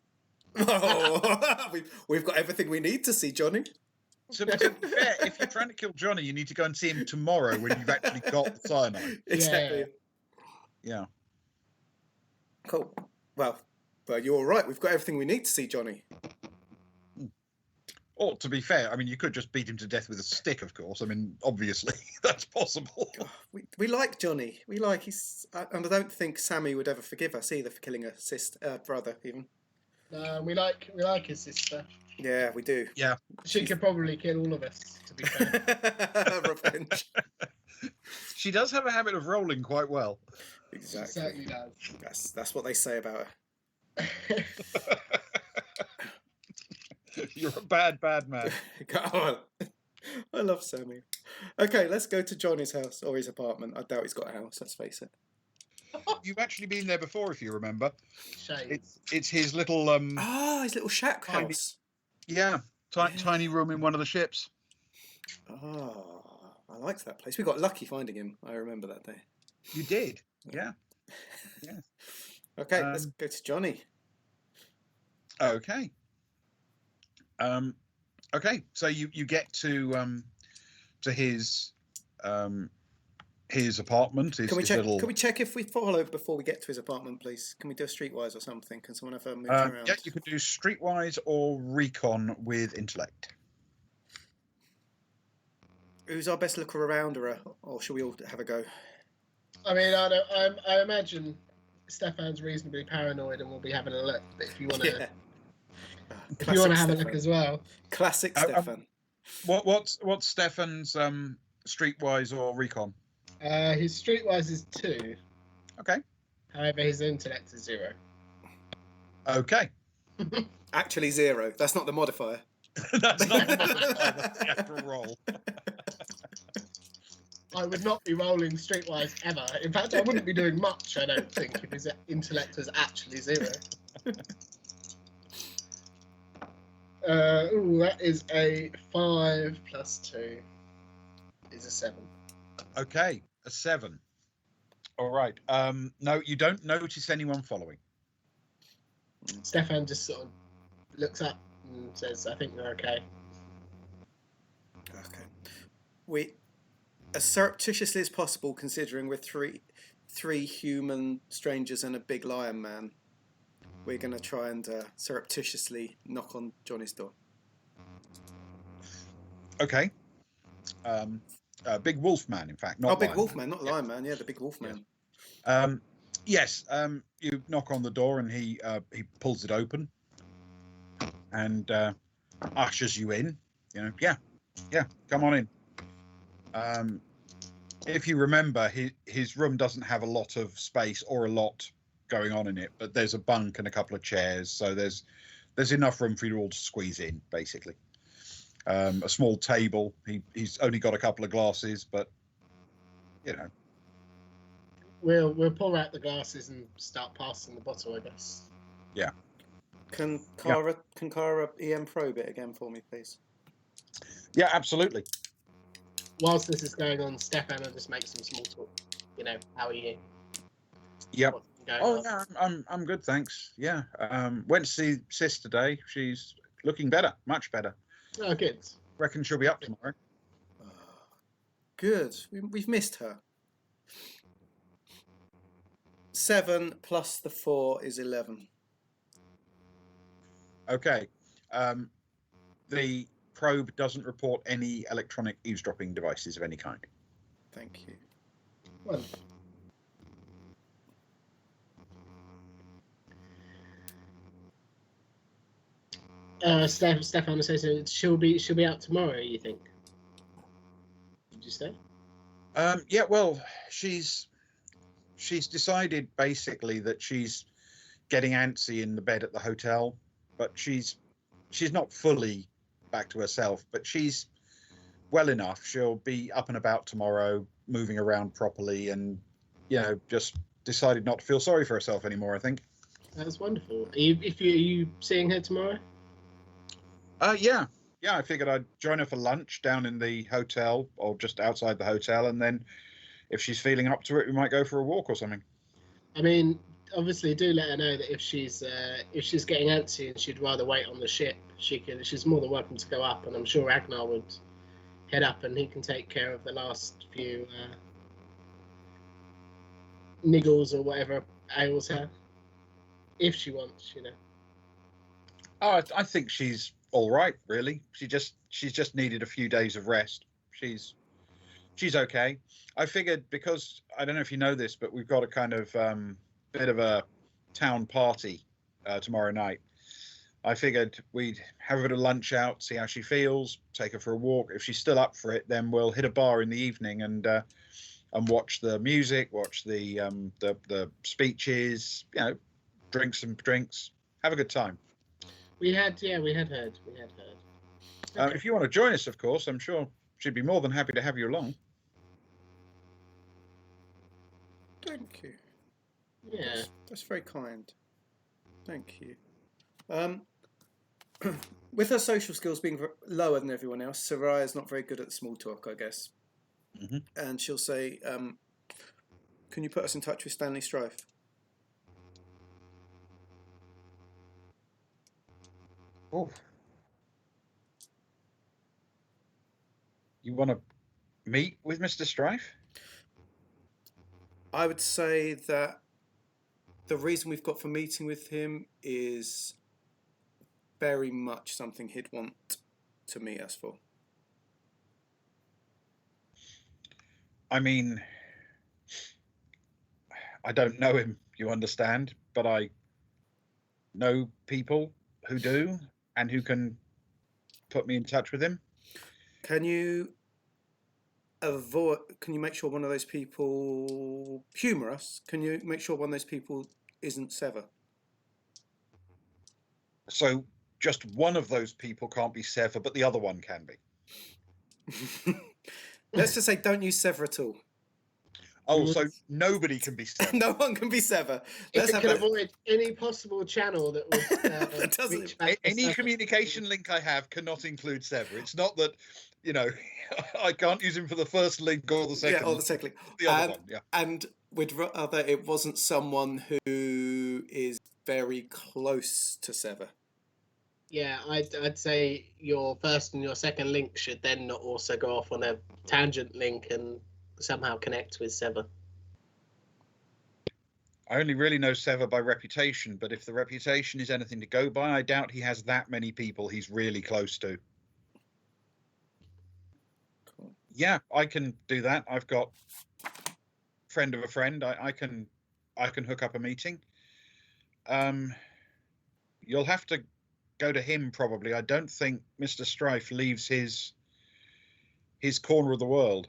Oh, we've got everything we need to see Johnny. So to be fair, if you're trying to kill Johnny, you need to go and see him tomorrow when you've actually got the cyanide. Exactly. Yeah. Cool. Well, you're all right. We've got everything we need to see Johnny. Or to be fair, I mean, you could just beat him to death with a stick, of course. I mean, obviously, that's possible. We like Johnny. We like and I don't think Sammy would ever forgive us either for killing a brother even. No, we like his sister. Yeah, we do. Yeah. She could probably kill all of us, to be fair. Revenge. She does have a habit of rolling quite well. Exactly. She certainly does. That's what they say about her. You're a bad man. Come on. I love Sammy. Okay, let's go to Johnny's house or his apartment. I doubt he's got a house, let's face it. You've actually been there before, if you remember. Shame. It's his little his little shack tiny- house. yeah, tiny room in one of the ships. Oh, I liked that place. We got lucky finding him. I remember that day. You did, yeah. Okay, let's go to Johnny. Okay. Okay, so you get to his apartment. Can we check if we follow before we get to his apartment, please? Can we do a streetwise or something? Can someone have a move around? Yeah, you can do streetwise or recon with intellect. Who's our best looker around, or should we all have a go? I mean, I imagine Stefan's reasonably paranoid and will be having a look. But if you want to, if you want to have a look as well, classic Stefan. What's Stefan's streetwise or recon? His streetwise is 2. Okay. However, his intellect is 0. Okay. Actually 0. That's not the modifier. That's not the actual roll. I would not be rolling streetwise ever. In fact, I wouldn't be doing much, I don't think, if his intellect was actually 0. That is a 5 plus 2 is a 7. Okay, a 7. All right. No, you don't notice anyone following. Stefan just sort of looks up and says, I think we're okay. Okay. We, as surreptitiously as possible, considering we're three human strangers and a big lion man, we're going to try and surreptitiously knock on Johnny's door. Okay. Big wolf man, in fact. Not big lion wolf man, not lion man. Yeah, the big wolf man. Yes. You knock on the door and he pulls it open and ushers you in. You know, yeah, come on in. If you remember, his room doesn't have a lot of space or a lot going on in it, but there's a bunk and a couple of chairs, so there's enough room for you all to squeeze in, basically. A small table. He's only got a couple of glasses, but you know. We'll pull out the glasses and start passing the bottle, I guess. Yeah. Can Kara EM probe it again for me, please? Yeah, absolutely. Whilst this is going on, Stefan will just make some small talk. You know, how are you? Yep. Oh yeah, I'm good, thanks. Yeah. Went to see Sis today. She's looking better, much better. Oh, good. Reckon she'll be up tomorrow. Good. We've missed her. 7 plus the 4 is 11. Okay. The probe doesn't report any electronic eavesdropping devices of any kind. Thank you. Wonderful. Stefan says she'll be out tomorrow. You think? Did you say? Yeah. Well, she's decided basically that she's getting antsy in the bed at the hotel, but she's not fully back to herself, but she's well enough. She'll be up and about tomorrow, moving around properly, and just decided not to feel sorry for herself anymore, I think. That's wonderful. Are you seeing her tomorrow? Yeah, I figured I'd join her for lunch down in the hotel or just outside the hotel, and then if she's feeling up to it, we might go for a walk or something. I mean, obviously do let her know that if she's getting antsy and she'd rather wait on the ship, she's more than welcome to go up, and I'm sure Ragnar would head up and he can take care of the last few niggles or whatever ails her, if she wants, you know. Oh, I think she's all right, really. She's just needed a few days of rest. She's okay. I figured, because I don't know if you know this, but we've got a kind of bit of a town party tomorrow night. I figured we'd have a bit of lunch out, see how she feels, take her for a walk. If she's still up for it, then we'll hit a bar in the evening and watch the music, watch the speeches, you know, drink some drinks, have a good time. We had heard. Okay. If you want to join us, of course, I'm sure she'd be more than happy to have you along. Thank you. Yeah. That's very kind. Thank you. With her social skills being lower than everyone else, Saraya's not very good at small talk, I guess. Mm-hmm. And she'll say, can you put us in touch with Stanley Strife? Oh. You want to meet with Mr. Strife? I would say that the reason we've got for meeting with him is very much something he'd want to meet us for. I mean, I don't know him, you understand, but I know people who do and who can put me in touch with him. Can you make sure one of those people humour us? Can you make sure one of those people isn't Sever? So just one of those people can't be Sever, but the other one can be. Let's just say don't use Sever at all. Oh, so nobody can be Sever. No one can be Sever. If it can avoid any possible channel that would reach back to Any Sever. communication link I have cannot include Sever. It's not that, you know, I can't use him for the first link or the second. Yeah, or the second link. The other one, yeah. And we'd rather it wasn't someone who is very close to Sever. Yeah, I'd say your first and your second link should then not also go off on a tangent link and somehow connect with Sever. I only really know Sever by reputation, but if the reputation is anything to go by, I doubt he has that many people he's really close to. Cool. Yeah, I can do that. I've got friend of a friend. I can hook up a meeting. You'll have to go to him probably. I don't think Mr. Strife leaves his corner of the world.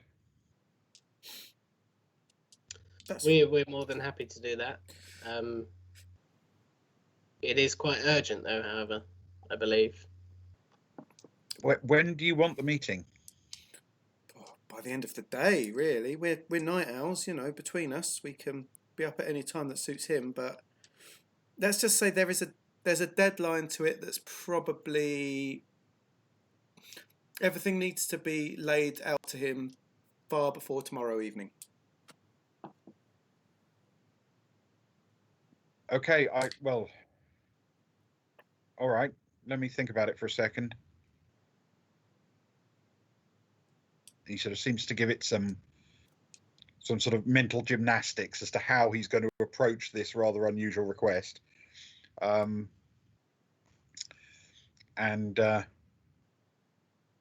We're more than happy to do that. It is quite urgent, though. However, I believe. When do you want the meeting? By the end of the day, really. We're night owls, you know. Between us, we can be up at any time that suits him. But let's just say there's a deadline to it. That's probably everything needs to be laid out to him far before tomorrow evening. Okay, well, all right. Let me think about it for a second. He sort of seems to give it some sort of mental gymnastics as to how he's going to approach this rather unusual request. And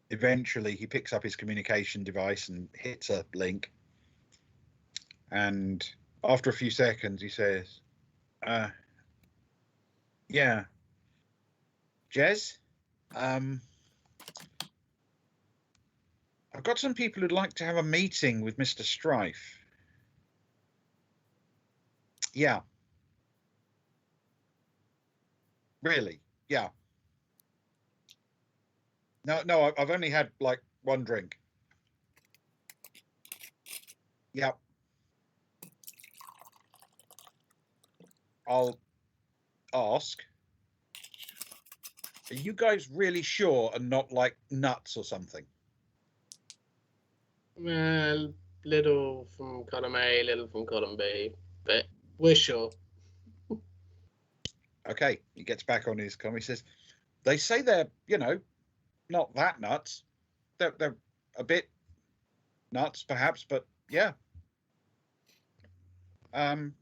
eventually he picks up his communication device and hits a link. And after a few seconds, he says, yeah, Jez, I've got some people who'd like to have a meeting with Mr. Strife. Yeah. Really? Yeah. No, I've only had like one drink. Yep. I'll ask. Are you guys really sure and not like nuts or something? Well, little from column A, little from column B, but we're sure. Okay, he gets back on his car. He says, "They say they're, not that nuts. They're a bit nuts, perhaps, but yeah. Um,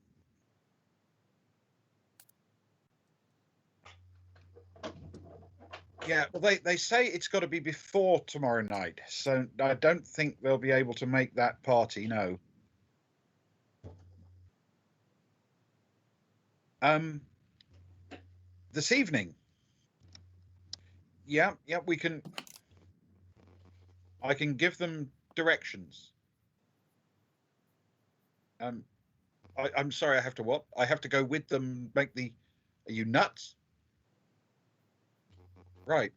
yeah. Well, they say it's got to be before tomorrow night, so I don't think they'll be able to make that party. No. Um, this evening. Yeah, yeah. I can give them directions. Um, I'm sorry. I have to what? I have to go with them. Make the. Are you nuts? Right.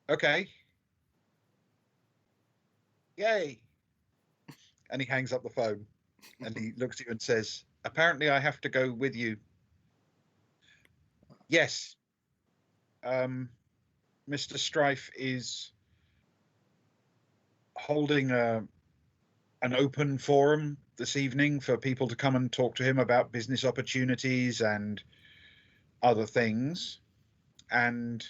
Okay. Yay. And he hangs up the phone and he looks at you and says, "Apparently, I have to go with you." Yes. Mr. Strife is holding an open forum this evening for people to come and talk to him about business opportunities and other things. And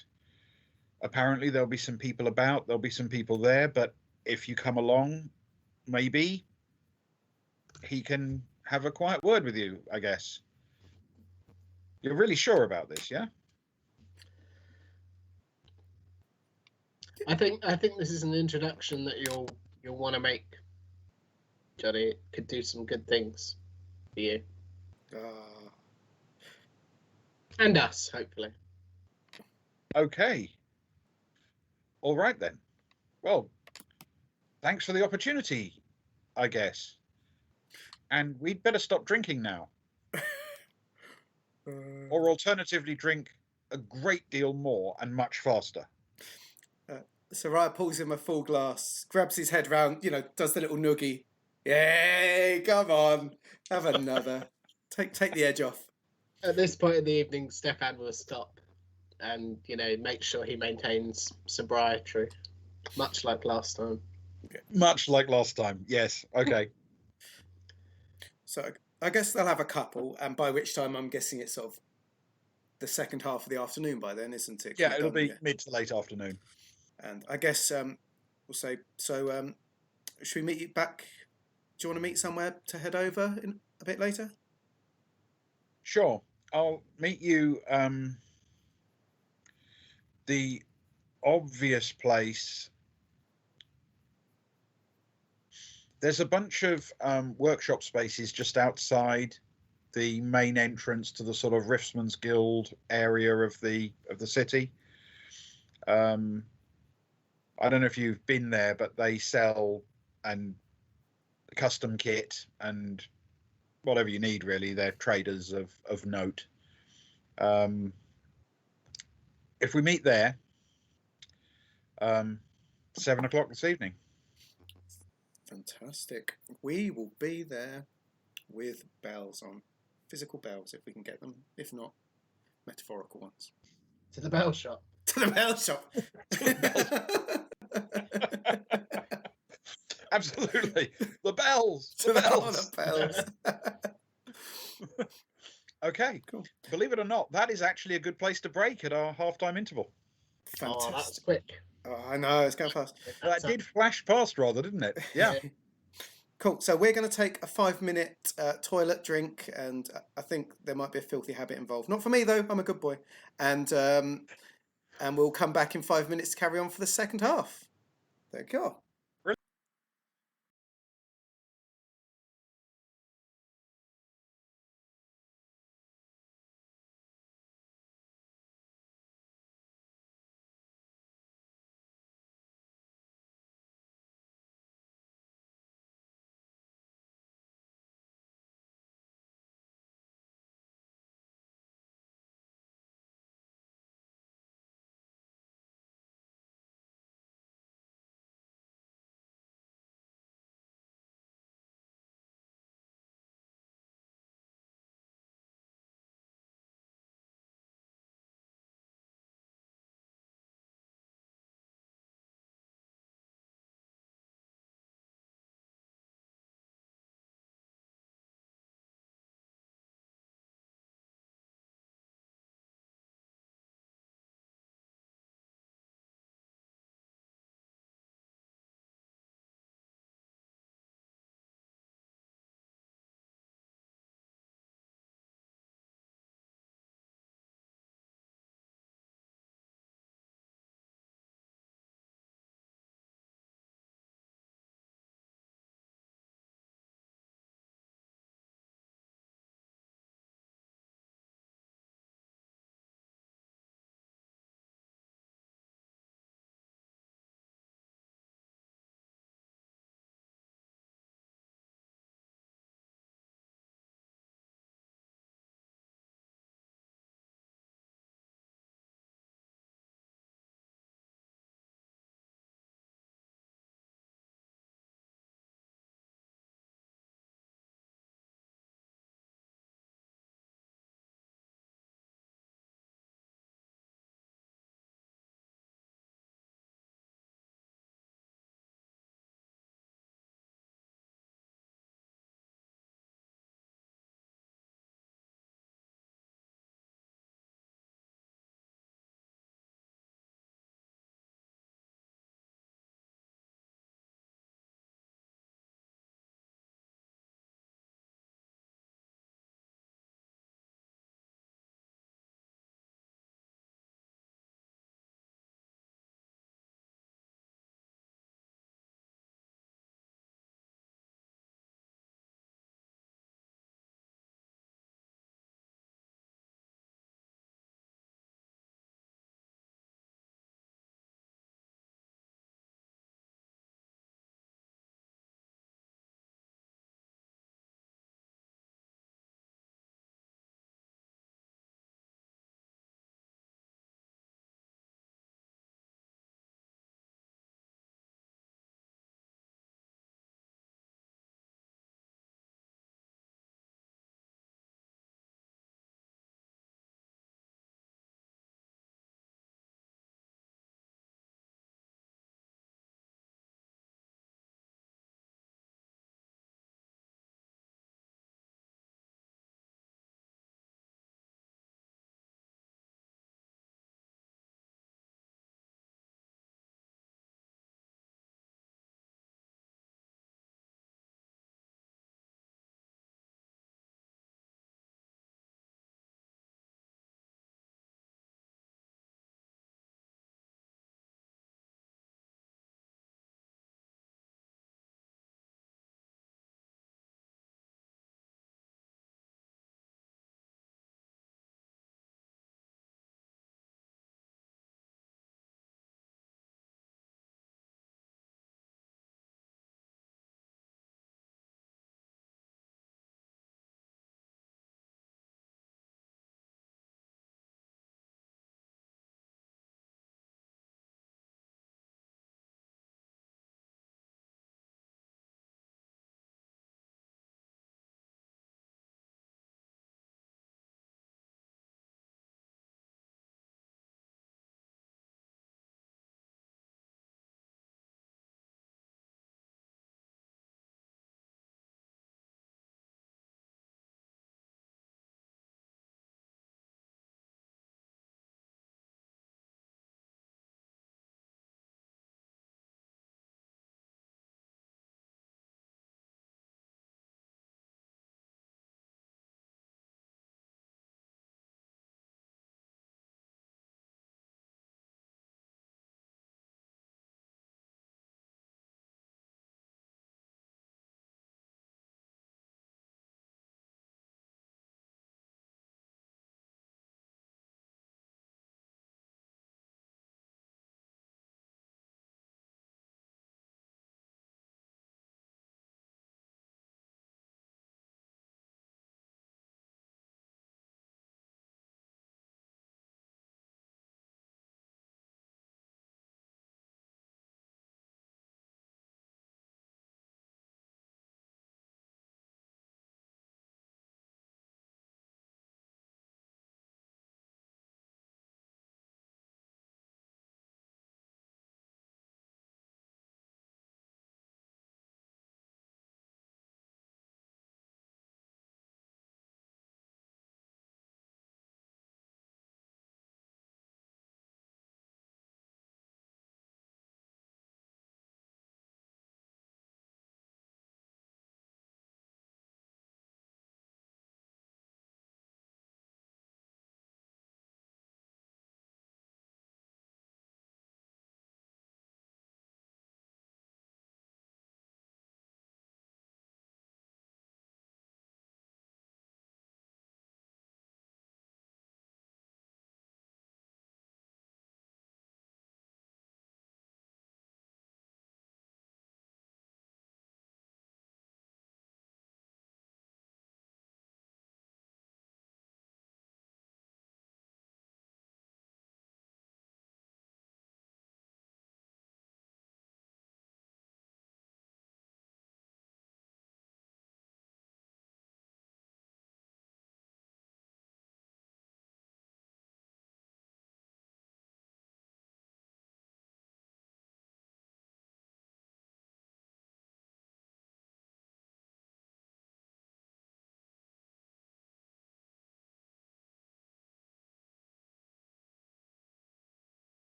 apparently, there'll be some people about, there'll be some people there. But if you come along, maybe he can have a quiet word with you, I guess. You're really sure about this, yeah? I think this is an introduction that you'll want to make, Johnny. It could do some good things for you Ah, and us, hopefully. Okay. All right then. Well, thanks for the opportunity, I guess. And we'd better stop drinking now, or alternatively drink a great deal more and much faster. so Ryan pulls him a full glass, grabs his head round, does the little noogie. Yay, come on, have another. Take the edge off. At this point in the evening, Stefan will stop and make sure he maintains sobriety, much like last time. Much like last time. Yes. Okay. So I guess they'll have a couple, and by which time I'm guessing it's sort of the second half of the afternoon by then, isn't it? Yeah, it'll be mid to late afternoon. And I guess we'll say so. Should we meet you back? Do you want to meet somewhere to head over in a bit later? Sure. I'll meet you. The obvious place. There's a bunch of workshop spaces just outside the main entrance to the sort of Riftsman's Guild area of the city. I don't know if you've been there, but they sell and custom kit and whatever you need really. They're traders of note. If we meet there, 7 o'clock this evening. Fantastic. We will be there with bells on. Physical bells if we can get them. If not, metaphorical ones. To the bell shop. To the bell shop. Absolutely. The bells. To The bells. the bells. Okay. Cool. Believe it or not, that is actually a good place to break at our halftime interval. Fantastic. Oh, that's quick. Oh, I know, it's going fast. That did flash past rather, didn't it? Yeah. Cool. So we're going to take a 5-minute toilet drink, and I think there might be a filthy habit involved. Not for me though. I'm a good boy, and we'll come back in 5 minutes to carry on for the second half. There you go.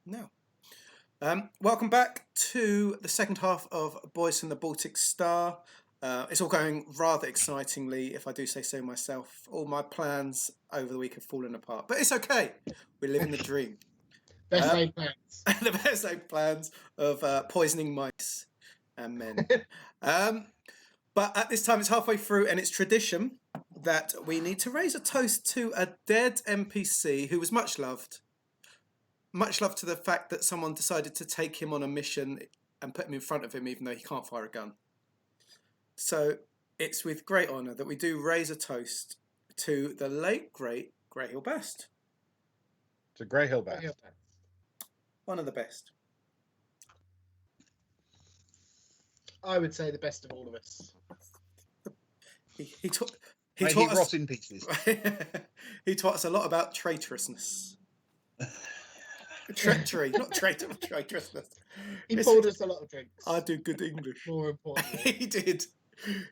now. Welcome back to the second half of Boys from the Baltic Star. It's all going rather excitingly, if I do say so myself. All my plans over the week have fallen apart, but it's okay. We're living the dream. Best laid plans. The best laid plans of poisoning mice and men. But at this time, it's halfway through, and it's tradition that we need to raise a toast to a dead NPC who was much loved. Much love to the fact that someone decided to take him on a mission and put him in front of him, even though he can't fire a gun. So it's with great honour that we do raise a toast to the late, great Greyhill Best. To Greyhill Best. One of the best. I would say the best of all of us. He taught May he rot in pieces. He taught us a lot about traitorousness. Treachery, not traitorousness. He poured us a lot of drinks. I do good English. More importantly. He did.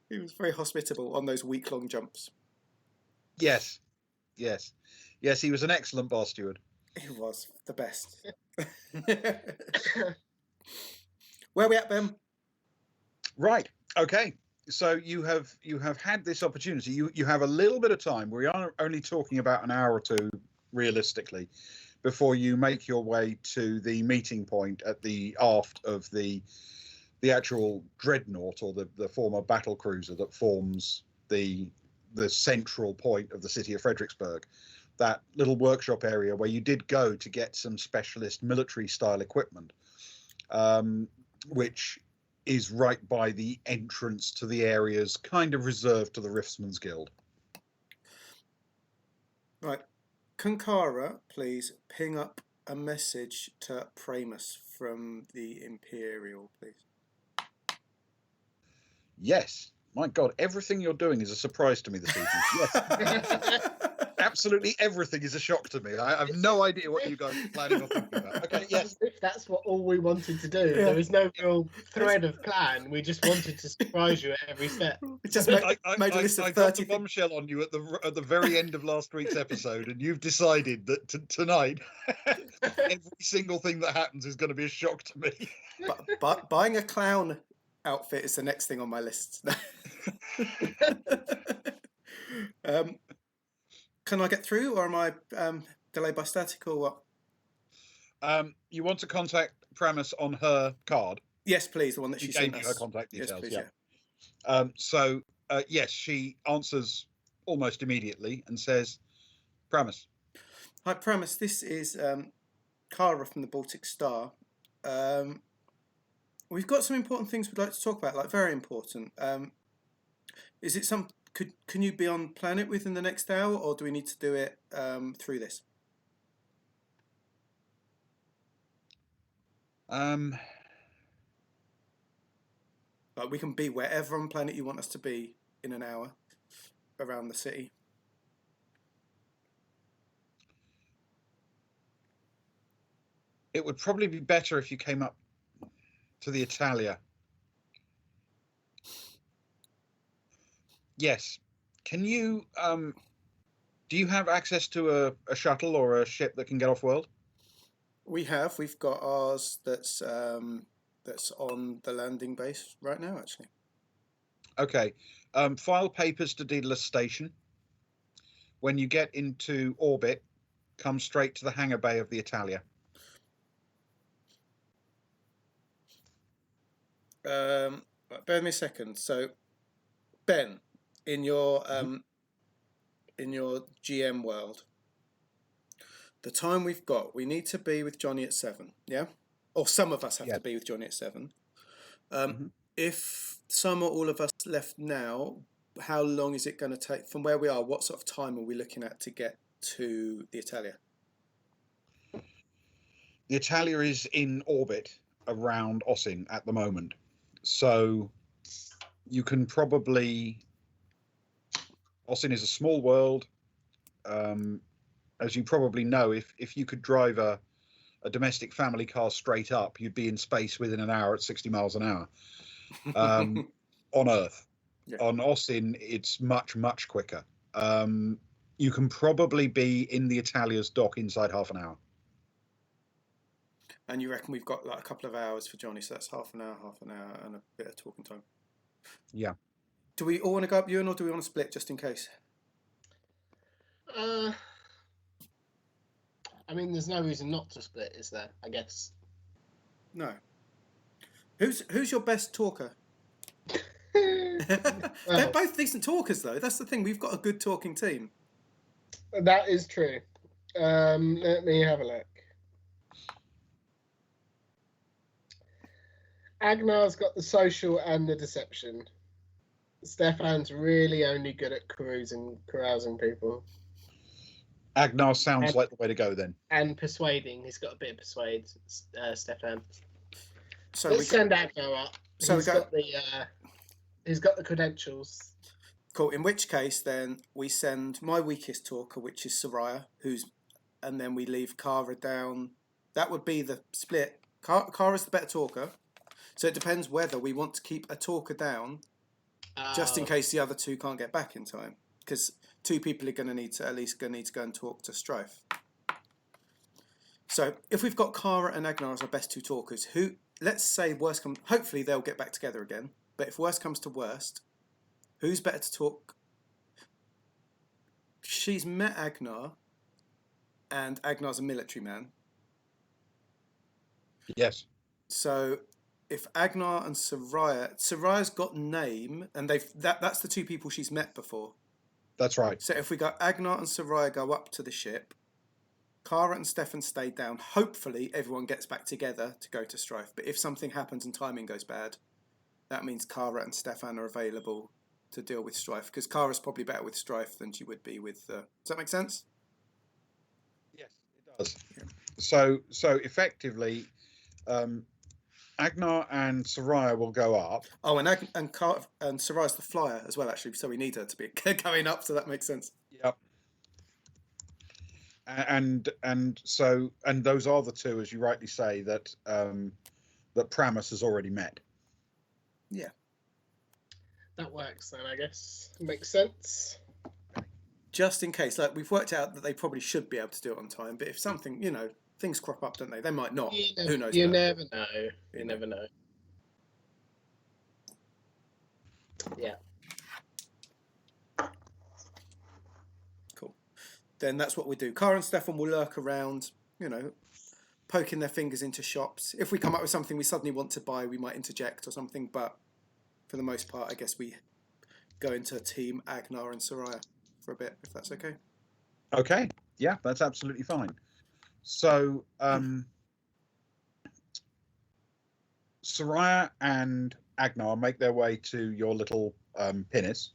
He was very hospitable on those week-long jumps. Yes. Yes. Yes, he was an excellent bar steward. He was the best. Where are we at, Ben? Right. Okay. So you have had this opportunity. You have a little bit of time. We are only talking about an hour or two, realistically, before you make your way to the meeting point at the aft of the actual dreadnought, or the former battle cruiser that forms the central point of the city of Fredericksburg. That little workshop area where you did go to get some specialist military style equipment, which is right by the entrance to the areas kind of reserved to the Riftsman's Guild. Right. Kunkara, please ping up a message to Pramus from the Imperial, please. Yes. My God, everything you're doing is a surprise to me this evening. Yes. Absolutely everything is a shock to me. I have no idea what you guys are planning on thinking about. Okay, yes. If that's what all we wanted to do. Yeah. There was no real thread of plan. We just wanted to surprise you at every step. We just made a list of I got 30 the bombshell on you at the very end of last week's episode, and you've decided that tonight every single thing that happens is going to be a shock to me. But buying a clown outfit is the next thing on my list. Can I get through, or am I delayed by static, or what? You want to contact Pramus on her card? Yes, please, the one that she sent gave us. you her contact Yes, details. please, Yeah. Yes, she answers almost immediately and says, "Pramus." Hi, Pramus. This is Cara from the Baltic Star. We've got some important things we'd like to talk about, like very important. Is it some? Can you be on planet within the next hour, or do we need to do it through this? Like, we can be wherever on planet you want us to be in an hour around the city. It would probably be better if you came up to the Italia. Yes. Can you do you have access to a shuttle or a ship that can get off world? We've got ours that's on the landing base right now, actually. Okay. File papers to Daedalus Station. When you get into orbit, come straight to the hangar bay of the Italia. Bear with me a second. So, Ben, in your GM world, the time we've got, we need to be with Johnny at 7, yeah? Or some of us have to be with Johnny at 7. If some or all of us left now, how long is it going to take from where we are? What sort of time are we looking at to get to the Italia? The Italia is in orbit around Osin at the moment. So you can probably... Osin is a small world. As you probably know, if you could drive a domestic family car straight up, you'd be in space within an hour at 60 miles an hour on Earth. Yeah. On Osin, it's much, much quicker. You can probably be in the Italia's dock inside half an hour. And you reckon we've got like a couple of hours for Johnny, so that's half an hour, and a bit of talking time. Yeah. Do we all want to go up Ewan, or do we want to split just in case? I mean, there's no reason not to split, is there? I guess. No. Who's your best talker? They're Well, both decent talkers, though. That's the thing. We've got a good talking team. that is true. Let me have a look. Agnar's got the social and the deception. Stefan's really only good at carousing people. Agnar sounds like the way to go then. And persuading. He's got a bit of persuade, Stefan. So Let's send Agnar up. So he's got the credentials. Cool. In which case, then we send my weakest talker, which is Soraya, and then we leave Kara down. That would be the split. Kara's the better talker, so it depends whether we want to keep a talker down, just in case the other two can't get back in time, because two people are going to need to go and talk to Strife. So if we've got Kara and Agnar as our best two talkers, let's say worst comes, hopefully they'll get back together again. But if worst comes to worst, who's better to talk? She's met Agnar, and Agnar's a military man. Yes. So if Agnar and Soraya's got name, and that's the two people she's met before. That's right. So if we got Agnar and Soraya go up to the ship, Kara and Stefan stay down. Hopefully everyone gets back together to go to Strife. But if something happens and timing goes bad, that means Kara and Stefan are available to deal with Strife, because Kara's probably better with Strife than she would be with. Does that make sense? Yes, it does. Yeah. So effectively, Agnar and Soraya will go up. Oh, and Soraya's the flyer as well, actually. So we need her to be going up. So that makes sense. Yep. And those are the two, as you rightly say, that Pramus has already met. Yeah. That works then, I guess. Makes sense. Just in case, like we've worked out that they probably should be able to do it on time, but if something, things crop up, don't they? They might not. Who knows? You never know. You never know. Yeah. Cool. Then that's what we do. Kara and Stefan will lurk around, poking their fingers into shops. If we come up with something we suddenly want to buy, we might interject or something, but for the most part, I guess we go into team Agnar and Soraya for a bit, if that's okay. Okay. Yeah, that's absolutely fine. So, Soraya and Agnar make their way to your little pinnace,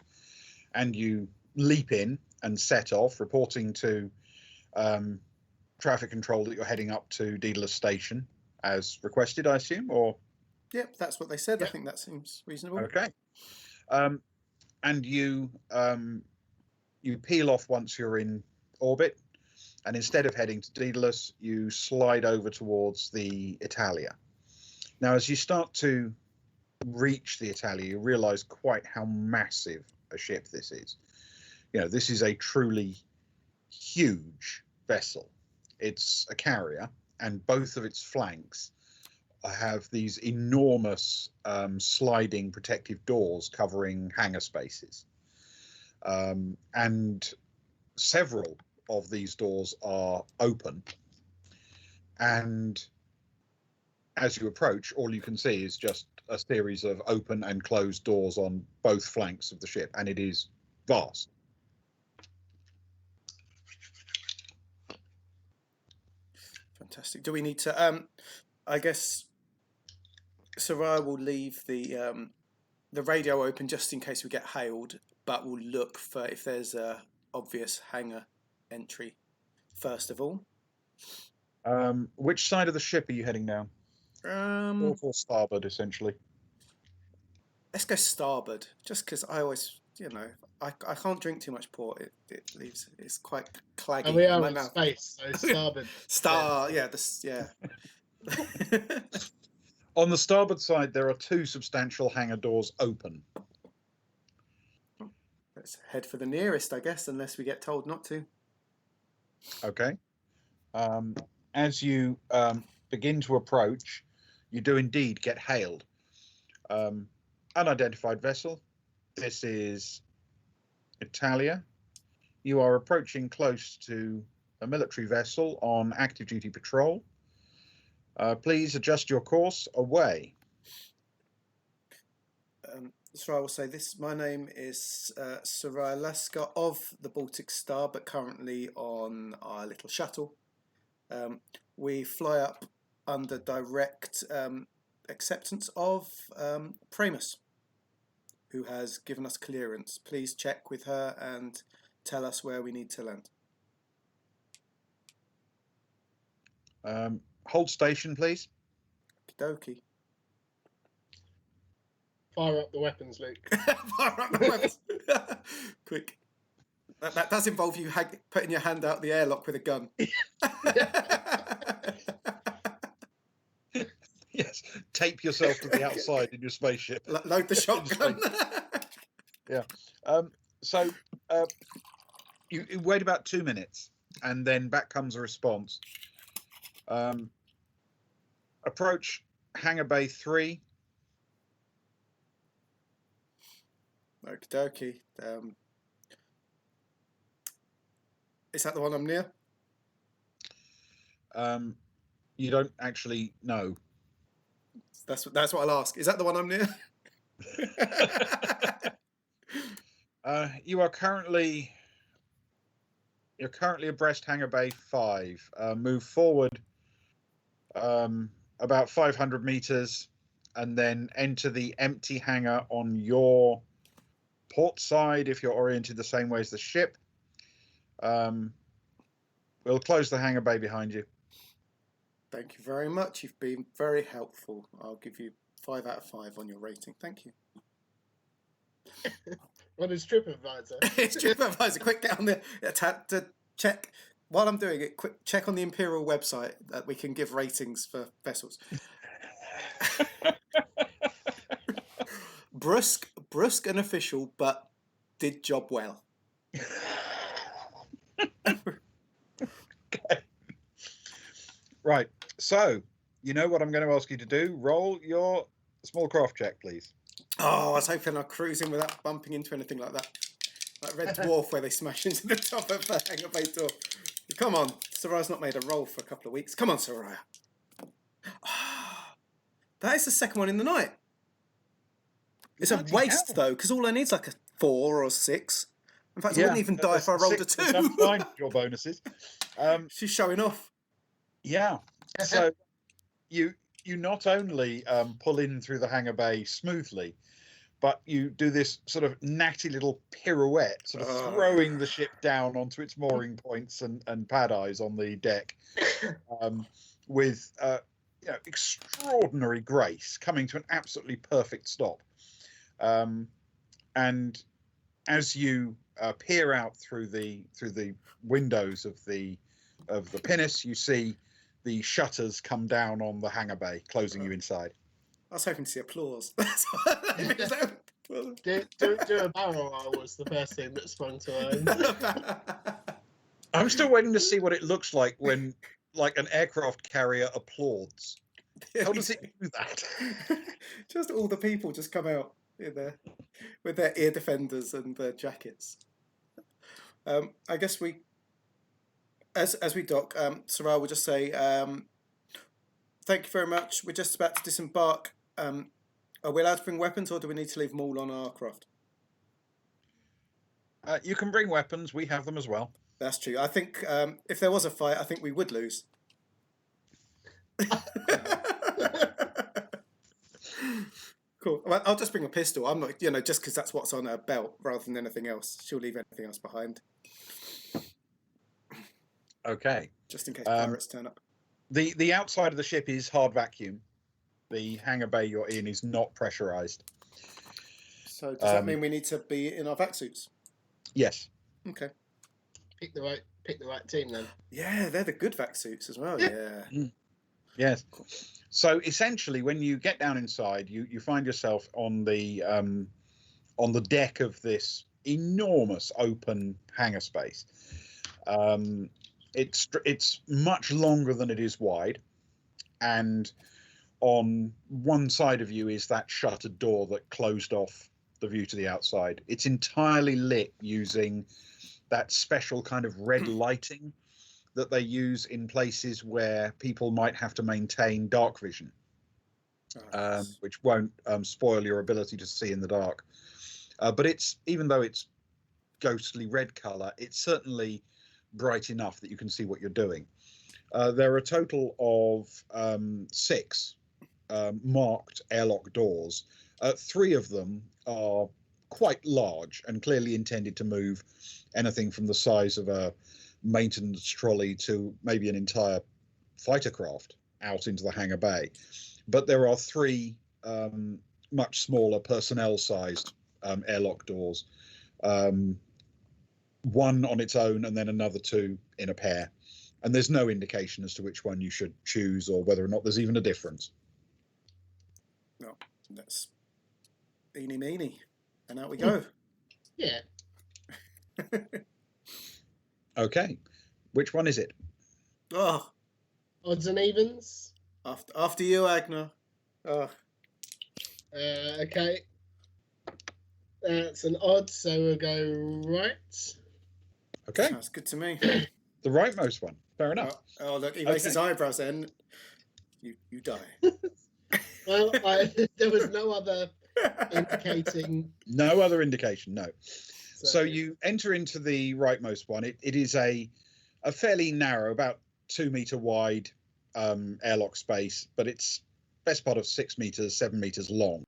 and you leap in and set off, reporting to traffic control that you're heading up to Daedalus Station as requested, I assume, or? Yep, that's what they said. Yep. I think that seems reasonable. Okay. And you peel off once you're in orbit, and instead of heading to Daedalus, you slide over towards the Italia. Now, as you start to reach the Italia, you realize quite how massive a ship this is. This is a truly huge vessel. It's a carrier, and both of its flanks have these enormous sliding protective doors covering hangar spaces. And several of these doors are open. And as you approach, all you can see is just a series of open and closed doors on both flanks of the ship, and it is vast. Fantastic. Do we need to? I guess Soraya will leave the radio open just in case we get hailed, but we'll look for if there's a obvious hangar entry first of all. Which side of the ship are you heading down? Or starboard, essentially. Let's go starboard, just because I always, I can't drink too much port. It leaves, it's quite claggy. And we are in my in mouth. space, so starboard. Yeah. On the starboard side, there are two substantial hangar doors open. Let's head for the nearest, I guess, unless we get told not to. Okay. As you begin to approach, you do indeed get hailed. Unidentified vessel. This is Italia. You are approaching close to a military vessel on active duty patrol. Please adjust your course away. So I will say this. My name is Soraya Lasker of the Baltic Star, but currently on our little shuttle. We fly up under direct acceptance of Pramus, who has given us clearance. Please check with her and tell us where we need to land. Hold station, please. Okie Fire up the weapons, Luke. Fire up the weapons. Quick. That does involve you putting your hand out the airlock with a gun. Yes, tape yourself to the outside in your spaceship. Load the shotgun. Yeah. So you wait about 2 minutes, and then back comes a response. Approach Hangar Bay 3. Okie dokie. Is that the one I'm near? You don't actually know. That's what I'll ask. Is that the one I'm near? You're currently abreast Hangar Bay 5. Move forward about 500 meters, and then enter the empty hangar on your port side if you're oriented the same way as the ship. We'll close the hangar bay behind you. Thank you very much. You've been very helpful. I'll give you 5 out of 5 on your rating. Thank you. What is TripAdvisor? It's TripAdvisor. Quick, get on the to check. While I'm doing it, quick check on the Imperial website that we can give ratings for vessels. Brusque and official, but did job well. Okay. Right. So, you know what I'm going to ask you to do? Roll your small craft check, please. Oh, I was hoping I'd cruise in without bumping into anything like that. Like Red Dwarf, where they smash into the top of the hangar bay door. Come on. Soraya's not made a roll for a couple of weeks. Come on, Soraya. That is the second one in the night. It's a waste, though, because all I need is like a 4 or a 6. In fact, I wouldn't even die if I rolled a 2. Don't find your bonuses. She's showing off. Yeah. So you not only pull in through the hangar bay smoothly, but you do this sort of natty little pirouette, sort of throwing the ship down onto its mooring points and pad eyes on the deck, with extraordinary grace, coming to an absolutely perfect stop. And as you peer out through the windows of the pinnace, you see the shutters come down on the hangar bay, closing you inside. I was hoping to see applause. Do a barrel roll was the first thing that sprung to mind. I'm still waiting to see what it looks like when, like, an aircraft carrier applauds. How does it do that? Just all the people just come out with their ear defenders and their jackets. I guess as we dock, Soraya will just say, thank you very much. We're just about to disembark. Are we allowed to bring weapons, or do we need to leave them all on our craft? You can bring weapons. We have them as well. That's true. I think if there was a fight, I think we would lose. Cool. Well, I'll just bring a pistol. I'm not, just because that's what's on her belt rather than anything else. She'll leave anything else behind. Okay. Just in case pirates turn up. The outside of the ship is hard vacuum. The hangar bay you're in is not pressurized. So does that mean we need to be in our vac suits? Yes. Okay. Pick the right team then. Yeah, they're the good vac suits as well. Yeah. Yes. So essentially, when you get down inside, you find yourself on the deck of this enormous open hangar space. It's much longer than it is wide. and on one side of you is that shuttered door that closed off the view to the outside. It's entirely lit using that special kind of red lighting that they use in places where people might have to maintain dark vision, which won't spoil your ability to see in the dark. But it's, even though it's ghostly red color, it's certainly bright enough that you can see what you're doing. There are a total of 6 marked airlock doors. 3 of them are quite large and clearly intended to move anything from the size of a maintenance trolley to maybe an entire fighter craft out into the hangar bay. But there are 3 much smaller personnel-sized airlock doors, one on its own and then another 2 in a pair. And there's no indication as to which one you should choose or whether or not there's even a difference. No, that's eeny meeny. And out we go. Yeah. Okay. Which one is it? Oh, Odds and evens. after you, Agnar. Oh, Okay. That's an odd, so we'll go right. Okay. that's good to me. The rightmost one. Fair enough. Oh look, he raises his eyebrows then. You die. Well, there was no other indicating. No other indication, no. So So you enter into the rightmost one. It is a fairly narrow, about 2 meter wide airlock space, but it's best part of 6 meters, 7 meters long.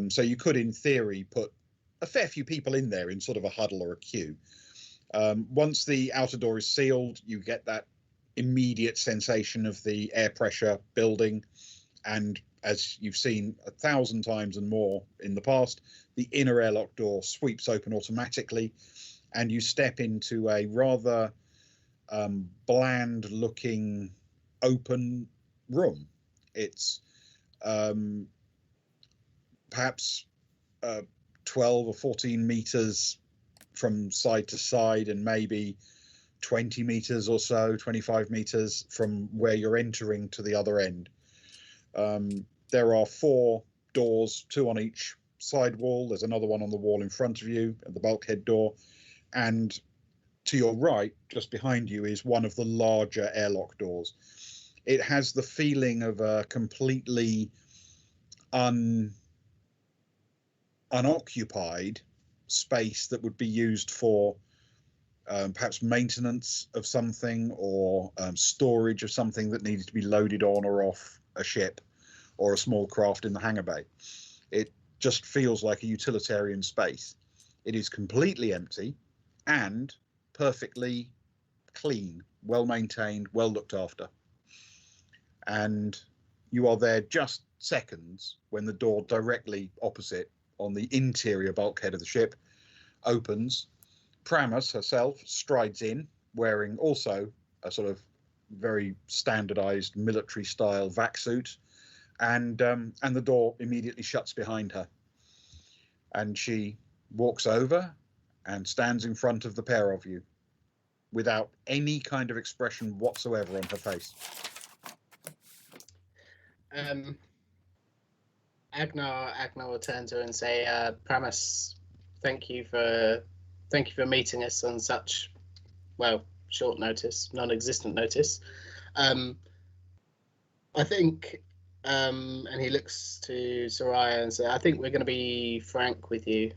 So you could, in theory, put a fair few people in there in sort of a huddle or a queue. Once the outer door is sealed, you get that immediate sensation of the air pressure building. And as you've seen 1,000 times and more in the past, the inner airlock door sweeps open automatically, and you step into a rather bland-looking open room. It's perhaps 12 or 14 meters from side to side, and maybe 20 meters or so, 25 meters from where you're entering to the other end. There are 4 doors, 2 on each side wall. There's another one on the wall in front of you at the bulkhead door. And to your right, just behind you, is one of the larger airlock doors. It has the feeling of a completely unoccupied space that would be used for perhaps maintenance of something, or storage of something that needed to be loaded on or off a ship or a small craft in the hangar bay. It just feels like a utilitarian space. It is completely empty and perfectly clean, well maintained, well looked after. And you are there just seconds when the door directly opposite on the interior bulkhead of the ship opens. Pramus herself strides in, wearing also a sort of very standardized military style vac suit, and the door immediately shuts behind her, and she walks over and stands in front of the pair of you without any kind of expression whatsoever on her face. Agnar will turn to her and say, Pramus, thank you for meeting us on such, well, short notice, non-existent notice. I think, and he looks to Soraya and says, I think we're going to be frank with you.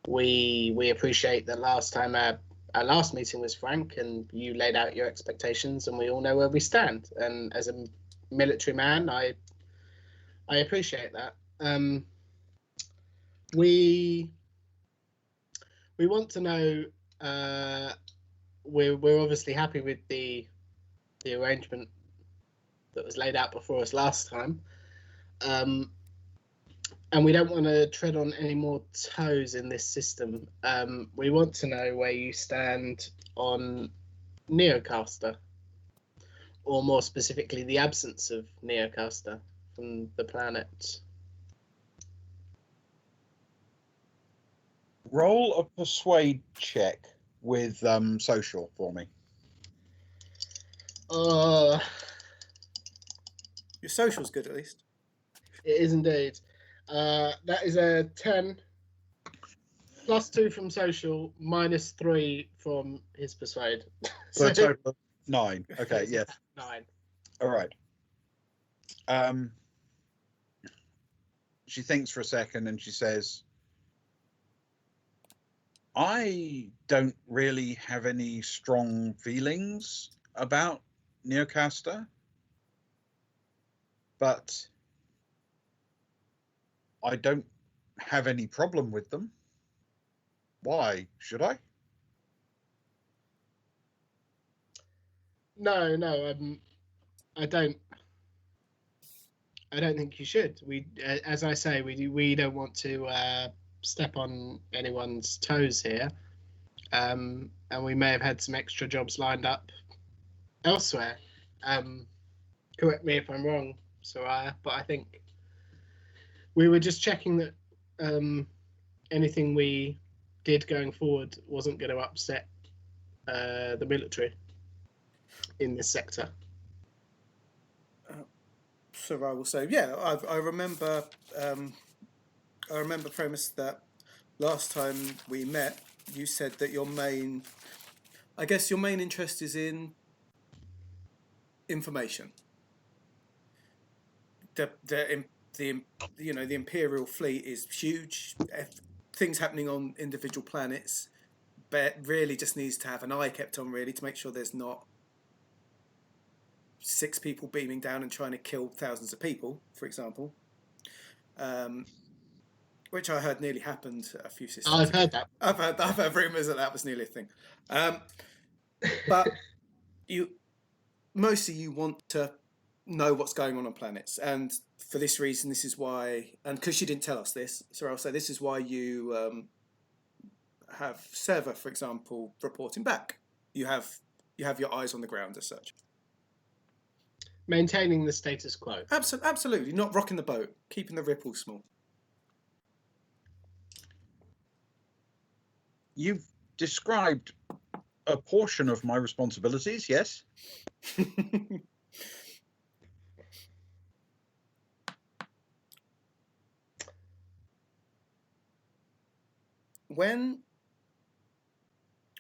We appreciate that last time our last meeting was frank, and you laid out your expectations, and we all know where we stand. And as a military man, I appreciate that. We want to know. We're obviously happy with the arrangement that was laid out before us last time, and we don't want to tread on any more toes in this system. We want to know where you stand on Neocaster, or more specifically, the absence of Neocaster from the planet. Roll a persuade check with social for me. Your social's good, at least. It is indeed. That is a 10. +2 from social, -3 from his persuade. So a total of 9. Okay, yes. 9. All right. She thinks for a second and she says, I don't really have any strong feelings about Neocasta, but I don't have any problem with them. Why should I? No, I don't. I don't think you should. We, as I say, we don't want to step on anyone's toes here, and we may have had some extra jobs lined up elsewhere. Correct me if I'm wrong, Soraya, but I think we were just checking that anything we did going forward wasn't going to upset the military in this sector. So I will say, yeah, I remember premise that last time we met, you said that your main interest is in information. The Imperial fleet is huge. Things happening on individual planets, but really just needs to have an eye kept on, really, to make sure there's not 6 people beaming down and trying to kill thousands of people, for example, which I heard nearly happened a few systems. I've heard that. I've heard rumours that was nearly a thing. But you want to know what's going on planets, and for this reason, this is why. And because she didn't tell us this, so I'll say this is why you have Server, for example, reporting back. You have your eyes on the ground as such. Maintaining the status quo. Absolutely, not rocking the boat, keeping the ripples small. You've described a portion of my responsibilities, yes? When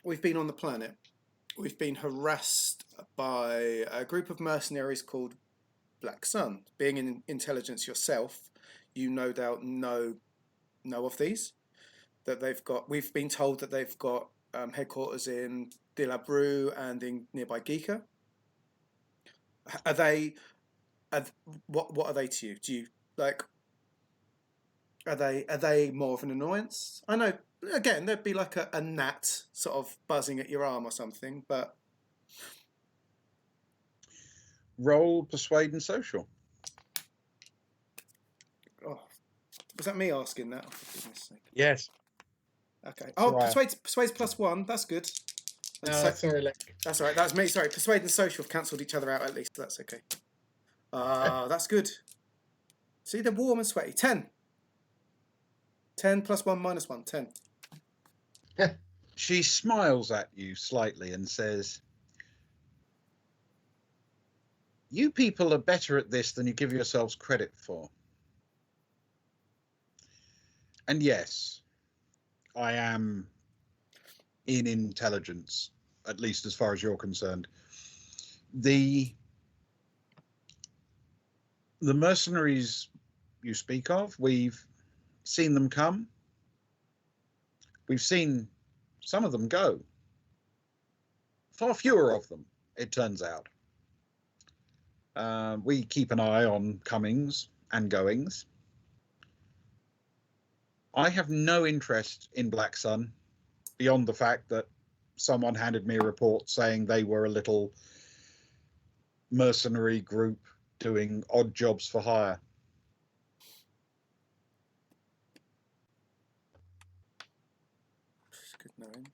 we've been on the planet, we've been harassed by a group of mercenaries called Black Sun. Being in intelligence yourself, you no doubt know of these. That we've been told that they've got headquarters in De La Brue and in nearby Geeka. Are they? What are they to you? Do you like? Are they more of an annoyance? I know. Again, there'd be like a gnat sort of buzzing at your arm or something, but Roll, persuade, and social. Oh, was that me asking that? Oh, for goodness sake. Yes. Okay. Oh, Right. persuades +1. That's good. And Sorry, look. that's all right. That was me. Sorry. Persuade and social have cancelled each other out at least. That's okay. That's good. See, they're warm and sweaty. 10. 10 +1 -1. 10. She smiles at you slightly and says, you people are better at this than you give yourselves credit for. And yes, I am in intelligence, at least as far as you're concerned. The mercenaries you speak of, we've seen them come. We've seen some of them go. Far fewer of them, it turns out. We keep an eye on comings and goings. I have no interest in Black Sun beyond the fact that someone handed me a report saying they were a little mercenary group doing odd jobs for hire. It's good knowing.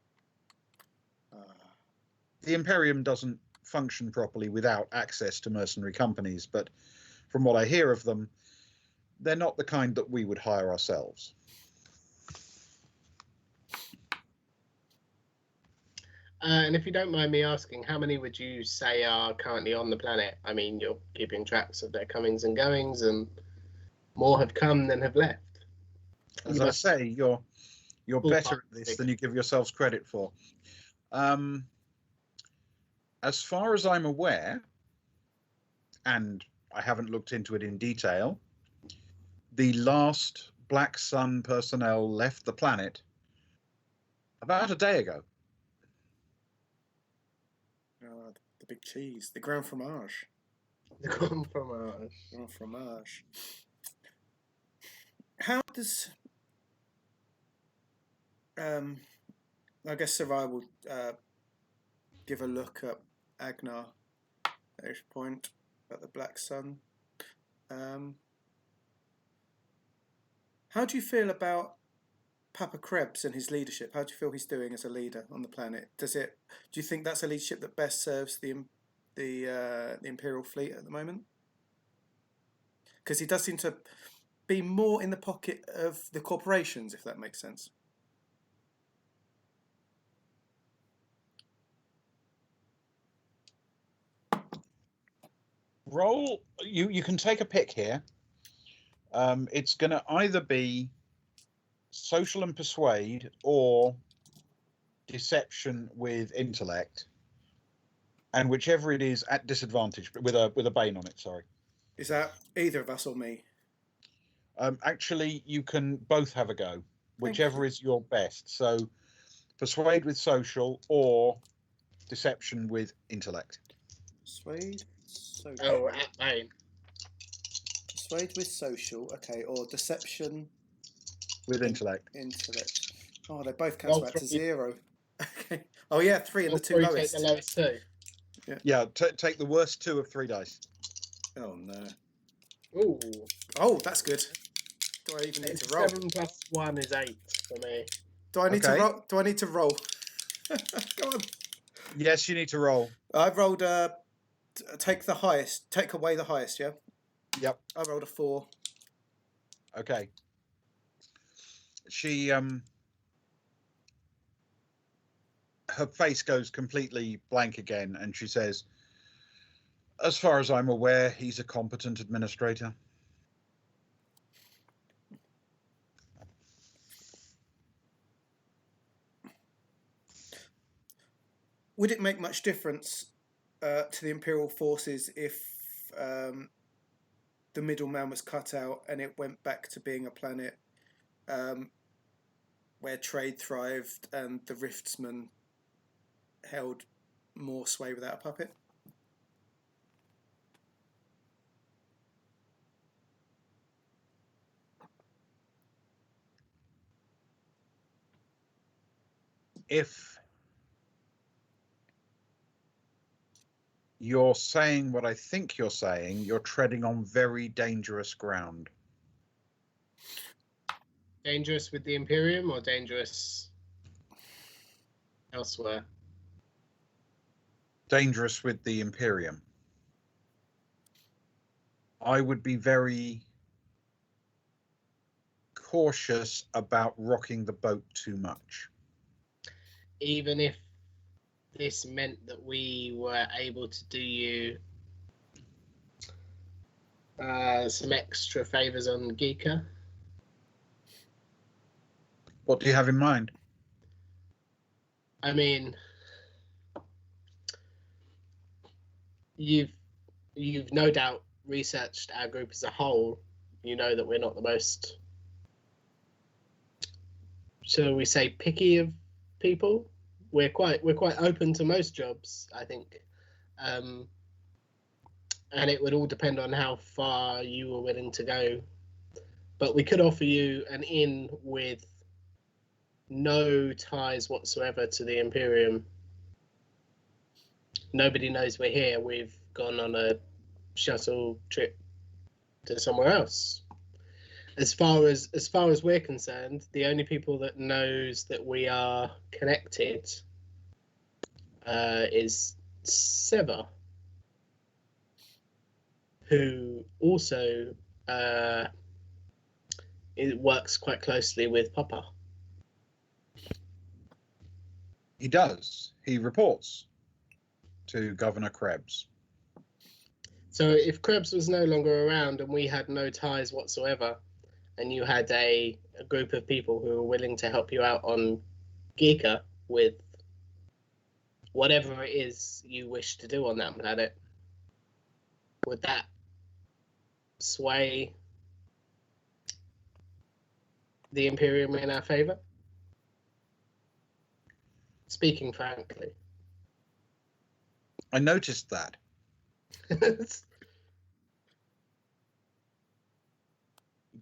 The Imperium doesn't function properly without access to mercenary companies, but from what I hear of them, they're not the kind that we would hire ourselves. And if you don't mind me asking, how many would you say are currently on the planet? I mean, you're keeping tracks of their comings and goings, and more have come than have left. As You I must say, you're better ballpark at this figure. than you give yourselves credit for. As far as I'm aware, and I haven't looked into it in detail, the last Black Sun personnel left the planet about a day ago. The big cheese, the Grand Fromage. The Grand Fromage. Grand Fromage. How does I guess Sarai will give a look at Agnar at this point at the Black Sun. How do you feel about Papa Krebs and his leadership? How do you feel he's doing as a leader on the planet? Do you think that's a leadership that best serves the Imperial fleet at the moment? Because he does seem to be more in the pocket of the corporations, if that makes sense. Roll. You can take a pick here. It's going to either be social and persuade or deception with intellect, and whichever it is at disadvantage, but with a bane on it. Sorry. Is that either of us or me? Actually, you can both have a go, whichever is your best. So, persuade with social or deception with intellect. Persuade, social. Oh, at Bane. Persuade with social, okay, or deception with intellect. Intellect. Oh, they both cancel out to 0. Okay. Oh yeah, 3 and the 2 Take lowest. the lowest 2. Yeah, take the worst 2 of 3 dice. Oh no. Ooh. Oh, that's good. Do I even need to roll? 7 plus 1 is 8 for me. Do I need to roll? Do I need to roll? Go on. Yes, you need to roll. I've rolled take the highest. Take away the highest, yeah? Yep. I rolled a 4. Okay. She her face goes completely blank again, and she says, as far as I'm aware, he's a competent administrator. Would it make much difference to the Imperial forces if the middleman was cut out and it went back to being a planet where trade thrived and the Riftsmen held more sway without a puppet? If you're saying what I think you're saying, you're treading on very dangerous ground. Dangerous with the Imperium or dangerous elsewhere? Dangerous with the Imperium. I would be very cautious about rocking the boat too much. Even if this meant that we were able to do you some extra favors on Geeka? What do you have in mind? I mean, you've no doubt researched our group as a whole. You know that we're not the most, shall we say, picky of people. We're quite open to most jobs, I think, and it would all depend on how far you were willing to go. But we could offer you an in with no ties whatsoever to the Imperium. Nobody knows we're here. We've gone on a shuttle trip to somewhere else. As far as we're concerned, the only people that knows that we are connected is Seva, who also it works quite closely with Papa. He does. He reports to Governor Krebs. So if Krebs was no longer around and we had no ties whatsoever, and you had a group of people who were willing to help you out on Geeka with whatever it is you wish to do on that planet, would that sway the Imperium in our favor? Speaking frankly. I noticed that.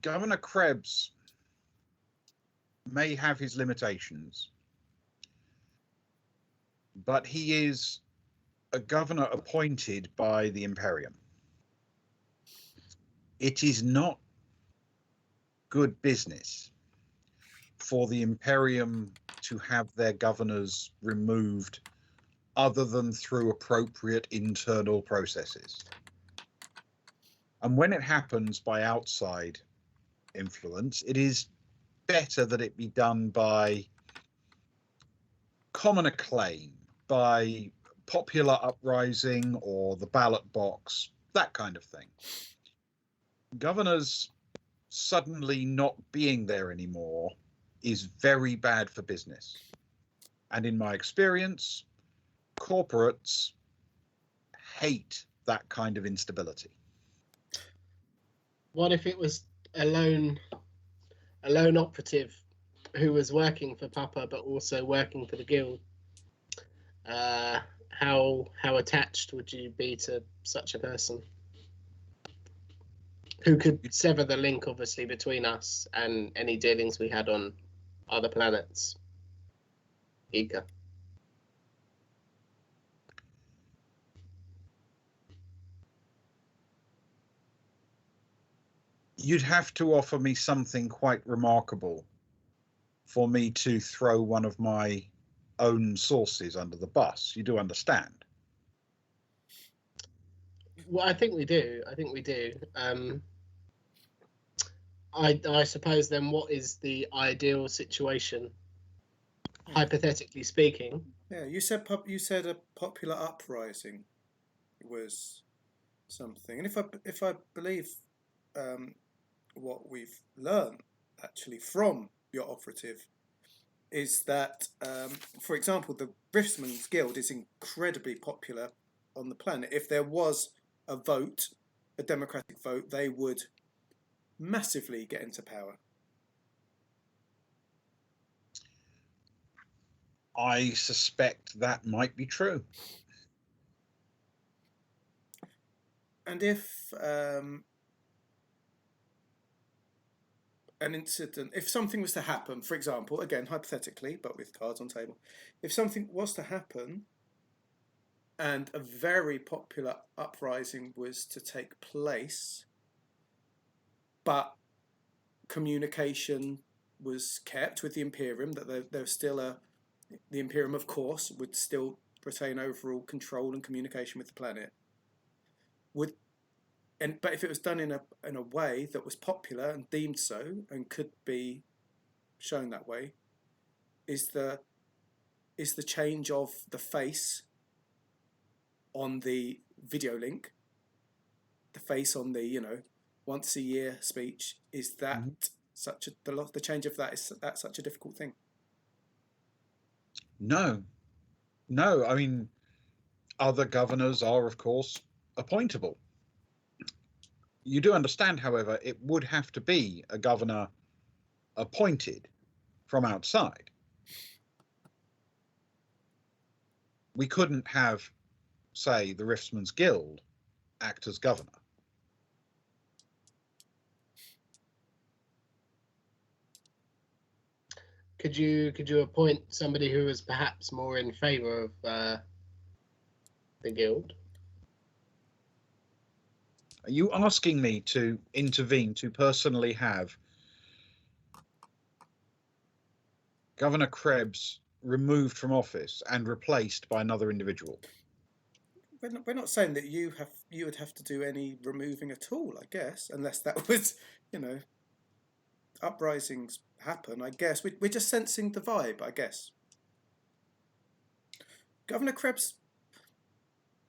Governor Krebs may have his limitations, but he is a governor appointed by the Imperium. It is not good business for the Imperium to have their governors removed other than through appropriate internal processes. And when it happens by outside influence, it is better that it be done by common acclaim, by popular uprising or the ballot box, that kind of thing. Governors suddenly not being there anymore is very bad for business. And in my experience, corporates hate that kind of instability. What if it was a lone operative who was working for Papa but also working for the guild? How attached would you be to such a person who could sever the link, obviously, between us and any dealings we had on other planets? Ika. You'd have to offer me something quite remarkable for me to throw one of my own sources under the bus. You do understand? Well, I think we do. I suppose then, what is the ideal situation, hypothetically speaking? Yeah, you said a popular uprising was something, and if I believe what we've learned actually from your operative is that, for example, the Riftsman's Guild is incredibly popular on the planet. If there was a vote, a democratic vote, they would massively get into power. I suspect that might be true. And if an incident, if something was to happen, for example, again, hypothetically, but with cards on table, if something was to happen and a very popular uprising was to take place, but communication was kept with the Imperium, that there's still the Imperium, of course, would still retain overall control and communication with the planet. But if it was done in a way that was popular and deemed so and could be shown that way, is the change of the face on the video link, the face on the once a year speech, is that the change of that, is that such a difficult thing? No. I mean, other governors are, of course, appointable. You do understand, however, it would have to be a governor appointed from outside. We couldn't have, say, the Riftsman's Guild act as governor. Could you appoint somebody who was perhaps more in favour of the guild? Are you asking me to intervene, to personally have Governor Krebs removed from office and replaced by another individual? We're not saying that you would have to do any removing at all, I guess, unless that was, uprisings happen, I guess. We're just sensing the vibe, I guess. Governor Krebs,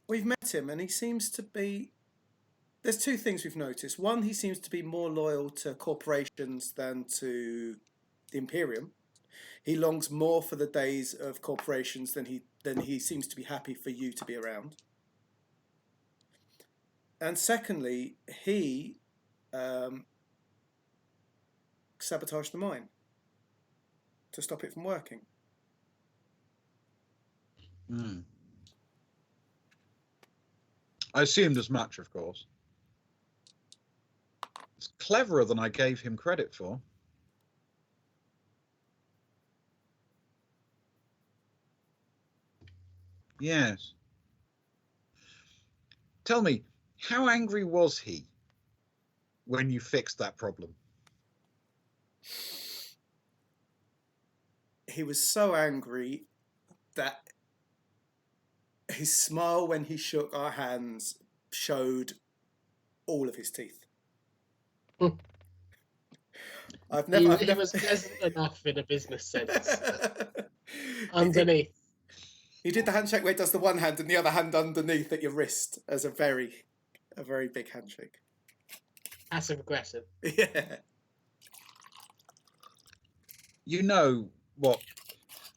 we've met him and he seems to be... There's two things we've noticed. One, he seems to be more loyal to corporations than to the Imperium. He longs more for the days of corporations than he seems to be happy for you to be around. And secondly, he sabotaged the mine to stop it from working. I assumed as much, of course. It's cleverer than I gave him credit for. Yes. Tell me, how angry was he when you fixed that problem? He was so angry that his smile when he shook our hands showed all of his teeth. He was pleasant enough in a business sense. Underneath. He did the handshake where it does the one hand and the other hand underneath at your wrist as a very big handshake. Passive aggressive. Yeah. You know what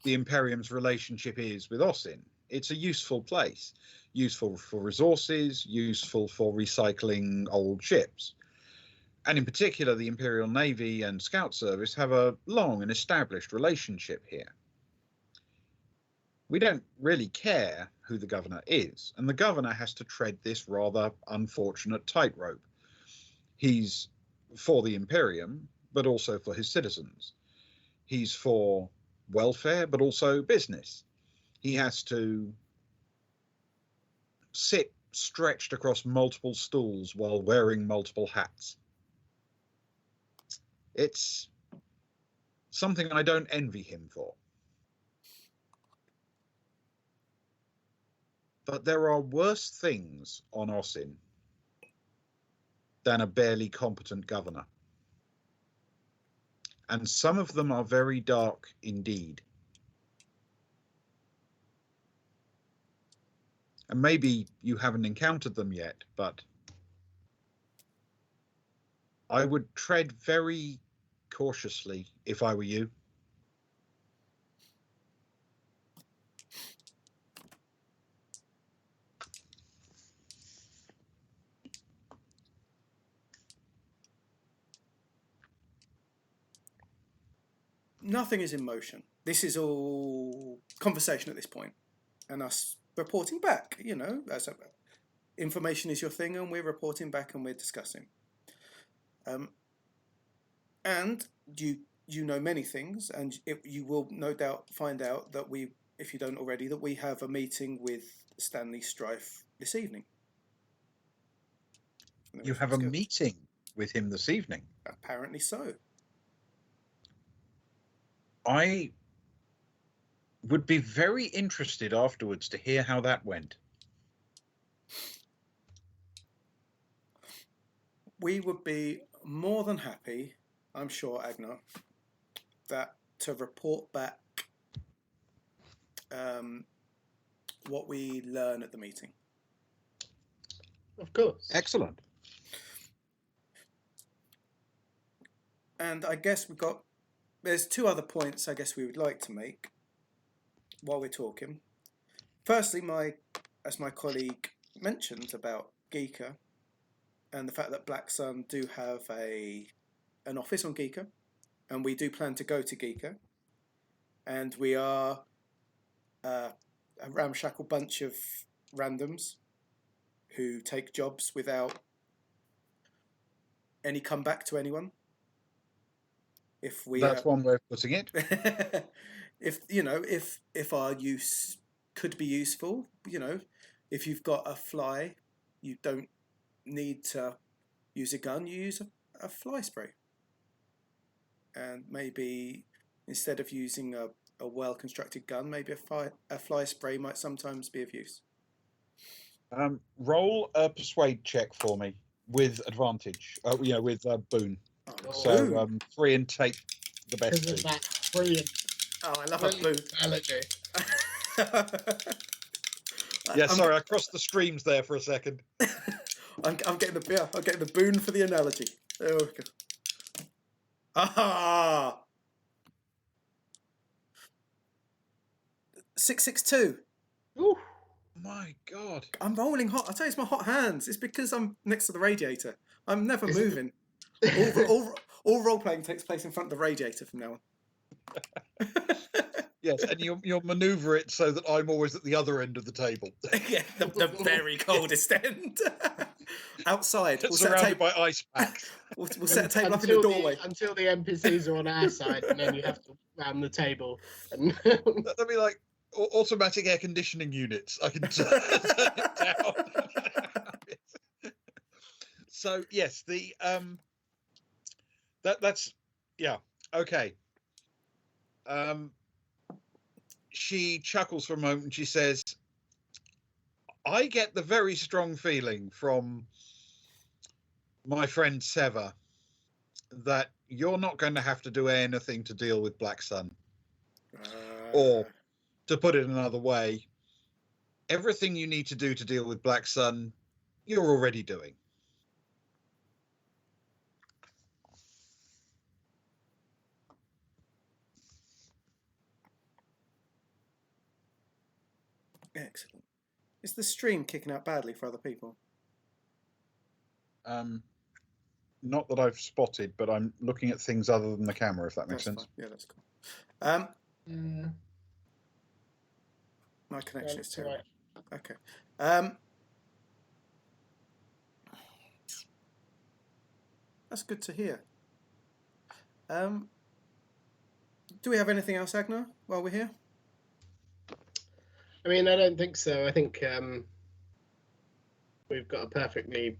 the Imperium's relationship is with Osin. It's a useful place, useful for resources, useful for recycling old ships. And in particular, the Imperial Navy and Scout Service have a long and established relationship here. We don't really care who the governor is, and the governor has to tread this rather unfortunate tightrope. He's for the Imperium, but also for his citizens. He's for welfare, but also business. He has to sit stretched across multiple stools while wearing multiple hats. It's something I don't envy him for. But there are worse things on Osin than a barely competent governor. And some of them are very dark indeed. And maybe you haven't encountered them yet, but I would tread very cautiously if I were you. Nothing is in motion. This is all conversation at this point, and us reporting back. You know, information is your thing, and we're reporting back and we're discussing. And you know many things, and you will no doubt find out that if you don't already, that we have a meeting with Stanley Strife this evening. You have a meeting with him this evening? Apparently so. I would be very interested afterwards to hear how that went. We would be more than happy, I'm sure, Agnar, to report back what we learn at the meeting. Of course. Excellent. And I guess there's two other points I guess we would like to make while we're talking. Firstly, as my colleague mentioned about Geeka and the fact that Black Sun do have an office on Geeka, and we do plan to go to Geeka, and we are a ramshackle bunch of randoms who take jobs without any comeback to anyone. That's one way of putting it. if our use could be useful, if you've got a fly, you don't need to use a gun, you use a fly spray. And maybe instead of using a well-constructed gun, maybe a fly spray might sometimes be of use. Roll a persuade check for me with advantage. With Boone. Oh, so Boone. 3 and take the best Because of two. that brilliant. Oh, I love a Boone. Allergy. Yeah, I'm, sorry, I crossed the streams there for a second. I'm getting the beer. I'm getting the boon for the analogy. There we go. Ah, 662. Ooh. My God. I'm rolling hot. I tell you, it's my hot hands. It's because I'm next to the radiator. I'm never Is it- moving. All role playing takes place in front of the radiator from now on. Yes, and you'll manoeuvre it so that I'm always at the other end of the table. Yeah, the very coldest end. Outside. We'll set a Surrounded table. by ice packs. We'll set a table up in the doorway. Until the NPCs are on our side, and then you have to ram the table. And That'd be like automatic air conditioning units. I can turn it down. So yes, the that's yeah, okay. She chuckles for a moment and she says, I get the very strong feeling from my friend Seva that you're not going to have to do anything to deal with Black Sun. Or, to put it another way, everything you need to do to deal with Black Sun, you're already doing. Excellent. Is the stream kicking out badly for other people? Not that I've spotted, but I'm looking at things other than the camera, if that makes That's sense. fine. Yeah, that's cool. My connection is terrible. Okay. That's good to hear. Do we have anything else, Agnar, while we're here? I mean, I don't think so. I think we've got a perfectly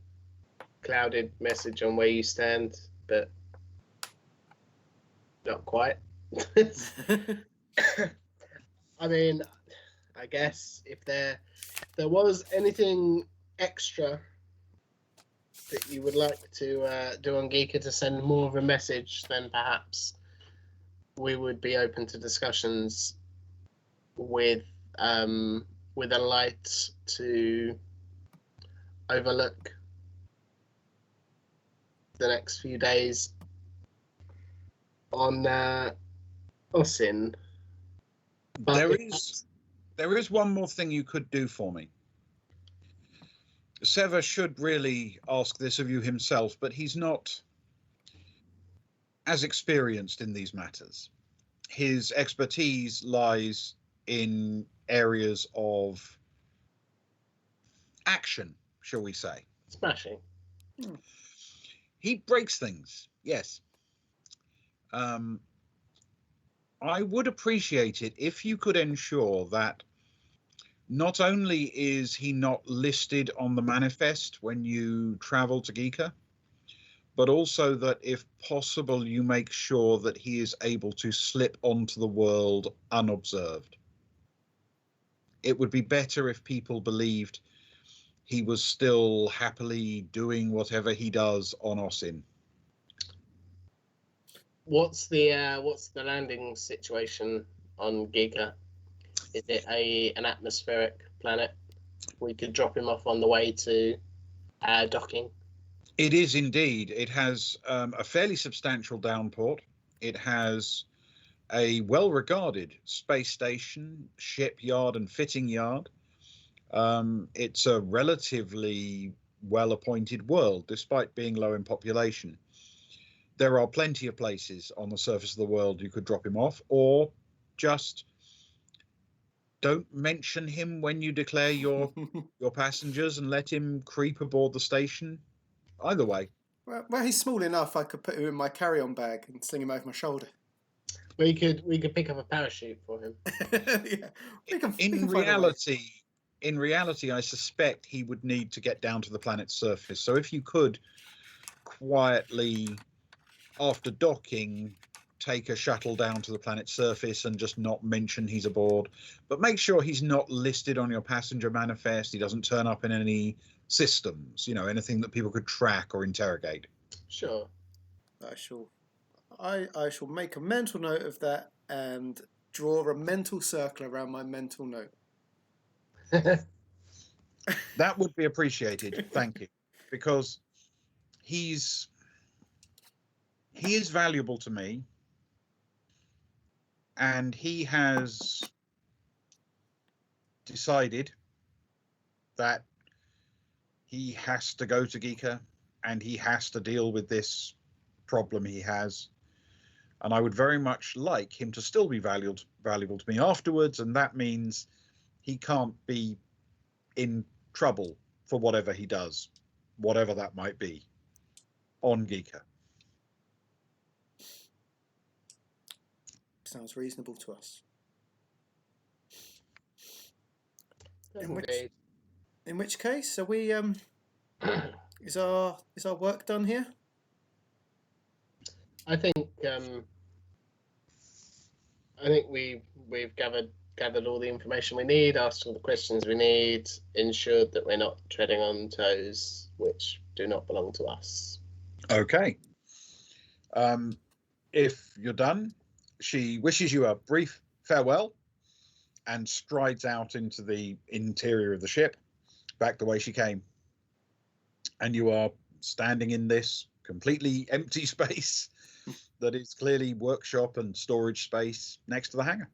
clouded message on where you stand, but not quite. I mean, I guess if there was anything extra that you would like to do on Geeka to send more of a message, then perhaps we would be open to discussions with a light to overlook the next few days on Osin. But There is one more thing you could do for me. Seva should really ask this of you himself, but he's not as experienced in these matters. His expertise lies in areas of action, shall we say. Smashing. He breaks things, yes. I would appreciate it if you could ensure that not only is he not listed on the manifest when you travel to Geeka, but also that if possible you make sure that he is able to slip onto the world unobserved. It would be better if people believed he was still happily doing whatever he does on Osin. What's the landing situation on Giga? Is it an atmospheric planet? We could drop him off on the way to docking. It is indeed. It has a fairly substantial downport. It has a well-regarded space station, shipyard and fitting yard. It's a relatively well-appointed world, despite being low in population. There are plenty of places on the surface of the world you could drop him off, or just don't mention him when you declare your passengers and let him creep aboard the station. Either way. Well, he's small enough. I could put him in my carry-on bag and sling him over my shoulder. We could pick up a parachute for him. Yeah. In reality, I suspect he would need to get down to the planet's surface. So if you could quietly, after docking, take a shuttle down to the planet's surface and just not mention he's aboard, but make sure he's not listed on your passenger manifest. He doesn't turn up in any systems, anything that people could track or interrogate. Sure. I shall make a mental note of that and draw a mental circle around my mental note. That would be appreciated. Thank you, because he is valuable to me, and he has decided that he has to go to Geeka and he has to deal with this problem he has. And I would very much like him to still be valuable to me afterwards, and that means he can't be in trouble for whatever he does, whatever that might be, on Geeka. Sounds reasonable to us. Indeed. In which case, are we? Is our work done here? I think we've gathered all the information we need, asked all the questions we need, ensured that we're not treading on toes which do not belong to us. Okay. If you're done, she wishes you a brief farewell and strides out into the interior of the ship, back the way she came. And you are standing in this completely empty space that is clearly workshop and storage space next to the hangar.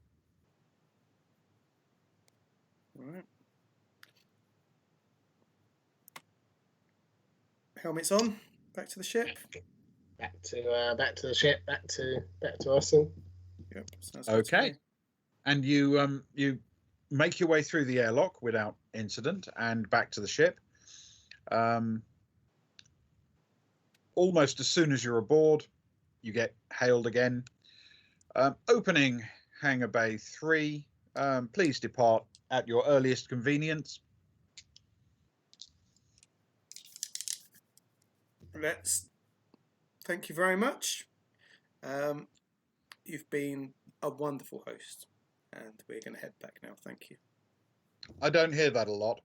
All right. Helmets on. Back to the ship. Back to the ship. Back to Austin. Yep. Sounds good to Okay. me. And you make your way through the airlock without incident and back to the ship. Almost as soon as you're aboard, you get hailed again. Opening hangar bay 3. Please depart at your earliest convenience. Thank you very much. You've been a wonderful host, and we're going to head back now. Thank you. I don't hear that a lot.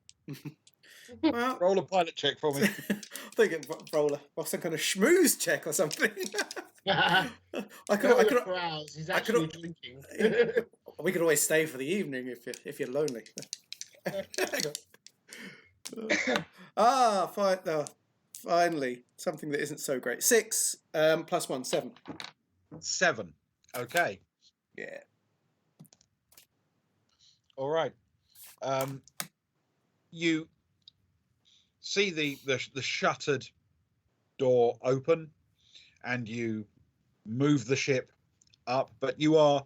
Well, Roll a pilot check for me. I'm thinking roller, or some kind of schmooze check or something. I could. Browse. He's I could- actually drinking. We could always stay for the evening if you're lonely. Fine. No, finally, something that isn't so great. 6 plus 1, 7. 7. Okay. Yeah. All right. You see the shuttered door open, and you move the ship up, but you are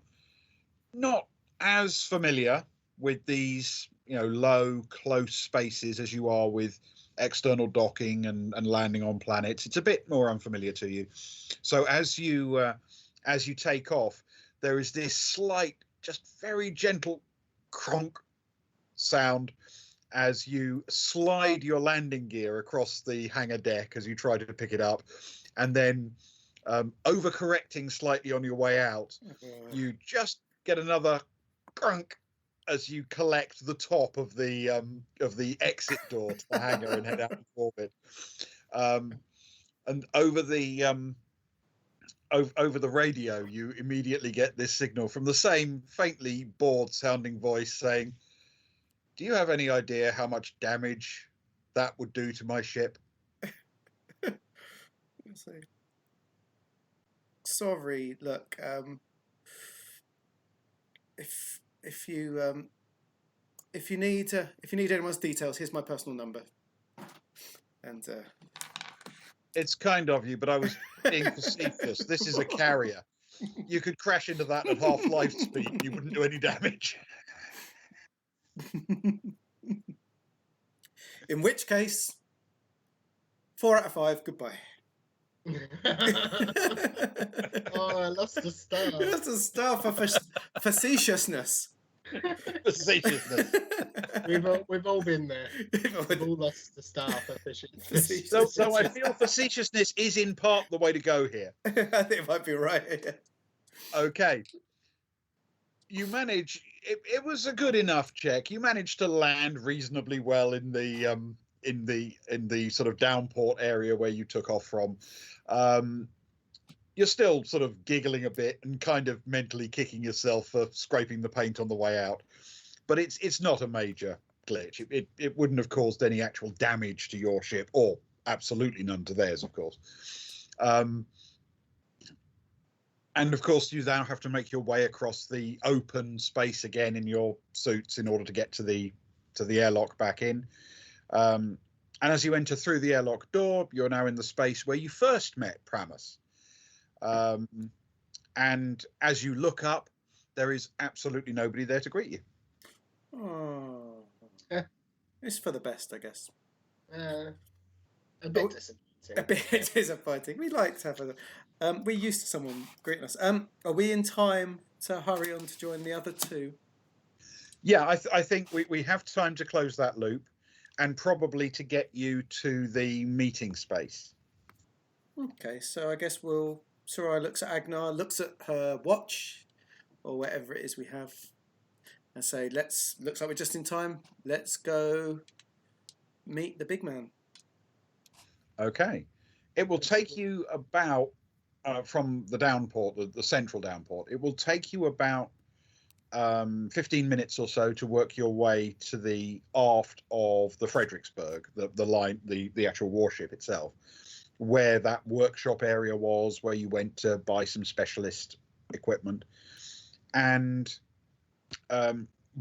not as familiar with these, low, close spaces as you are with external docking and landing on planets. It's a bit more unfamiliar to you. So as you take off, there is this slight, just very gentle cronk sound as you slide your landing gear across the hangar deck as you try to pick it up, and then overcorrecting slightly on your way out, you just get another crunk as you collect the top of the exit door to the hangar and head out of orbit. And over the radio, you immediately get this signal from the same faintly bored-sounding voice saying, "Do you have any idea how much damage that would do to my ship?" Sorry. Look, if you need anyone's details, here's my personal number. And It's kind of you, but I was being facetious. This is a carrier. You could crash into that at half life speed. You wouldn't do any damage. in which case, 4 out of 5. Goodbye. Oh, I lost a star. That's a star for facetiousness. Facetiousness. We've all been there. We've all lost the star for fishing. So I feel facetiousness is in part the way to go here. I think it might be right. Okay. You manage. It was a good enough check. You managed to land reasonably well in the sort of downport area where you took off from. You're still sort of giggling a bit and kind of mentally kicking yourself for scraping the paint on the way out, but it's not a major glitch. It wouldn't have caused any actual damage to your ship, or absolutely none to theirs, of course. And of course, you now have to make your way across the open space again in your suits in order to get to the airlock back in. And as you enter through the airlock door, you're now in the space where you first met Pramus. And as you look up, there is absolutely nobody there to greet you. Oh, Yeah. it's for the best, I guess. A bit Oh, disappointing. A bit disappointing. We like to have we're used to someone greeting us. Are we in time to hurry on to join the other two? Yeah, I think we have time to close that loop, and probably to get you to the meeting space. Okay, so I guess Sarai looks at Agnar, looks at her watch, or whatever it is we have, and say, looks like we're just in time. Let's go meet the big man. Okay. It will take you about, from the downport, the central downport, it will take you about 15 minutes or so to work your way to the aft of the Fredericksburg, the line, the actual warship itself, where that workshop area was, where you went to buy some specialist equipment. And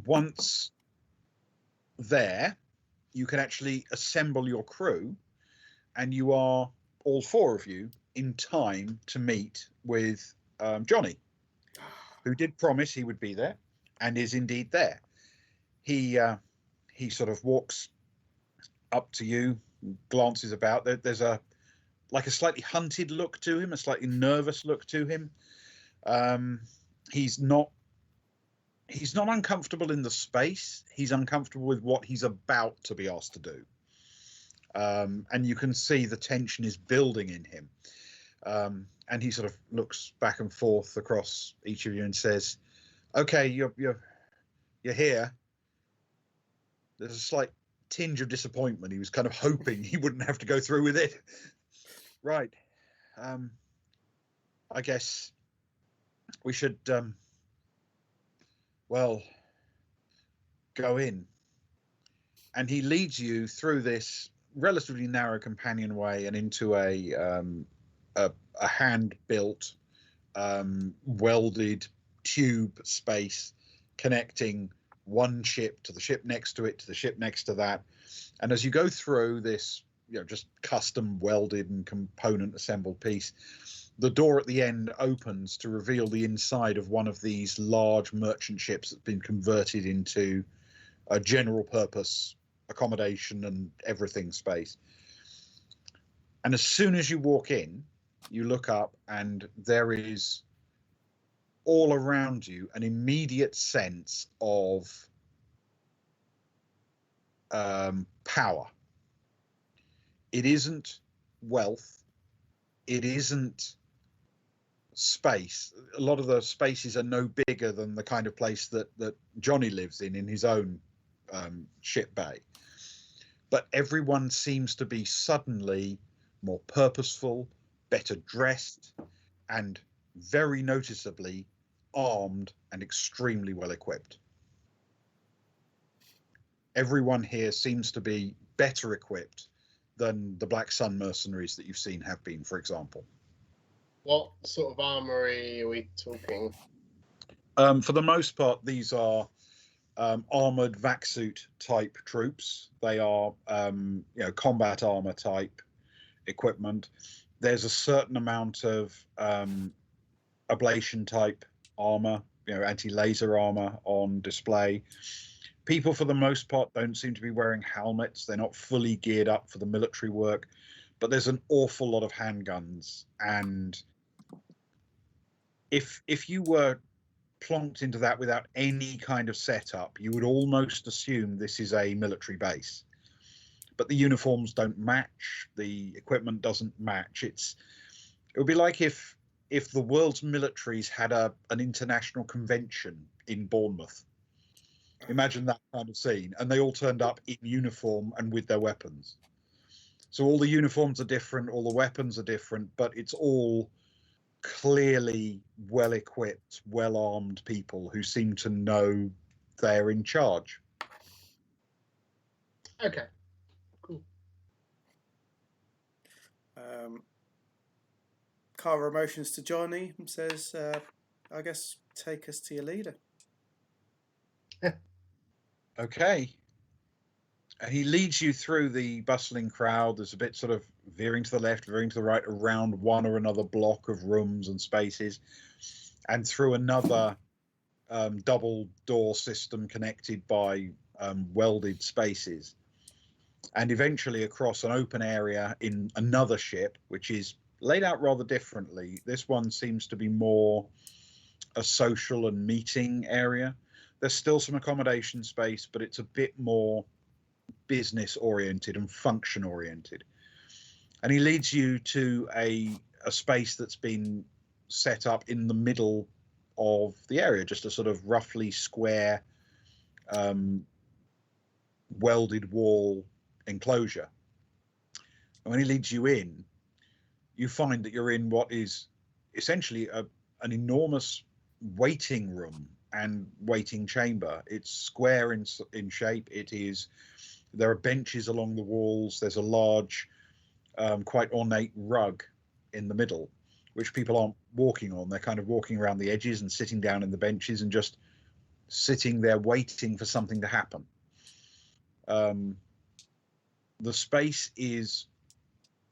once there, you can actually assemble your crew, and you are, all four of you, in time to meet with Johnny, who did promise he would be there, and is indeed there. He sort of walks up to you, glances about. There's a slightly hunted look to him, a slightly nervous look to him. He's not uncomfortable in the space. He's uncomfortable with what he's about to be asked to do. And you can see the tension is building in him. And he sort of looks back and forth across each of you and says, "Okay, you're here." There's a slight tinge of disappointment. He was kind of hoping he wouldn't have to go through with it. Right. I guess we should, well, go in. And he leads you through this relatively narrow companionway and into a hand-built, welded tube space connecting one ship to the ship next to it, to the ship next to that. And as you go through this, just custom welded and component assembled piece, the door at the end opens to reveal the inside of one of these large merchant ships that's been converted into a general purpose accommodation and everything space. And as soon as you walk in, you look up, and there is all around you an immediate sense of power. It isn't wealth. It isn't space. A lot of the spaces are no bigger than the kind of place that Johnny lives in his own ship bay. But everyone seems to be suddenly more purposeful, better dressed, and very noticeably armed and extremely well equipped. Everyone here seems to be better equipped than the Black Sun mercenaries that you've seen have been, for example. What sort of armory are we talking? For the most part, these are armored vac-suit type troops. They are combat armor type equipment. There's a certain amount of ablation type armor, anti-laser armor on display. People, for the most part, don't seem to be wearing helmets. They're not fully geared up for the military work, but there's an awful lot of handguns. And if you were plonked into that without any kind of setup, you would almost assume this is a military base. But the uniforms don't match, the equipment doesn't match. It would be like if the world's militaries had an international convention in Bournemouth. Imagine that kind of scene, and they all turned up in uniform and with their weapons. So all the uniforms are different, all the weapons are different, but it's all clearly well-equipped, well-armed people who seem to know they're in charge. Okay. Cool. Cara motions to Johnny and says, I guess take us to your leader. Okay. And he leads you through the bustling crowd. There's a bit sort of veering to the left, veering to the right, around one or another block of rooms and spaces, and through another double door system connected by welded spaces, and eventually across an open area in another ship, which is laid out rather differently. This one seems to be more a social and meeting area. There's still some accommodation space, but it's a bit more business oriented and function oriented. And he leads you to a space that's been set up in the middle of the area, just a sort of roughly square welded wall enclosure. And when he leads you in, you find that you're in what is essentially an enormous waiting room and waiting chamber. It's square in shape. There are benches along the walls. There's a large, quite ornate rug in the middle, which people aren't walking on. They're kind of walking around the edges and sitting down in the benches and just sitting there waiting for something to happen. The space is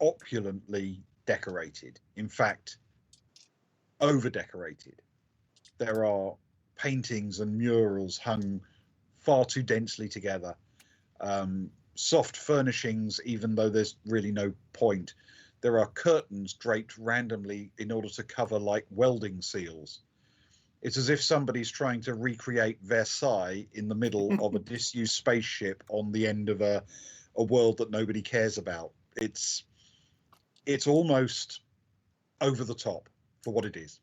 opulently decorated. In fact, over-decorated. There are paintings and murals hung far too densely together. Soft furnishings, even though there's really no point. There are curtains draped randomly in order to cover like welding seals. It's as if somebody's trying to recreate Versailles in the middle of a disused spaceship on the end of a world that nobody cares about. It's almost over the top for what it is.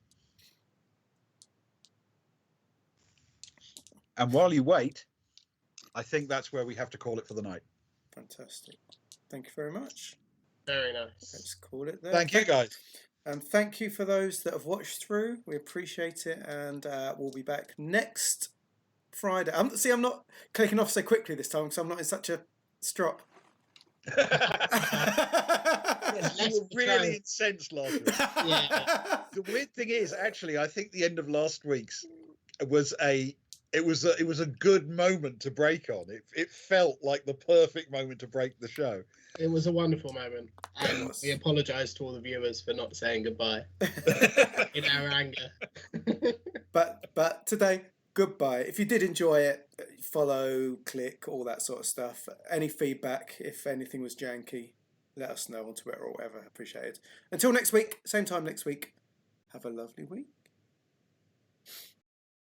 And while you wait, I think that's where we have to call it for the night. Fantastic. Thank you very much. Very nice. Let's call it there. Thank you, guys. And thank you for those that have watched through. We appreciate it. And we'll be back next Friday. I'm not clicking off so quickly this time because I'm not in such a strop. You were really incensed last week. Yeah. The weird thing is, actually, I think the end of last week's was a good moment to break on. It felt like the perfect moment to break the show. It was a wonderful moment, and we apologise to all the viewers for not saying goodbye in our anger. But today, goodbye. If you did enjoy it, follow, click, all that sort of stuff. Any feedback, if anything was janky, let us know on Twitter or whatever. Appreciate it. Until next week, same time next week. Have a lovely week.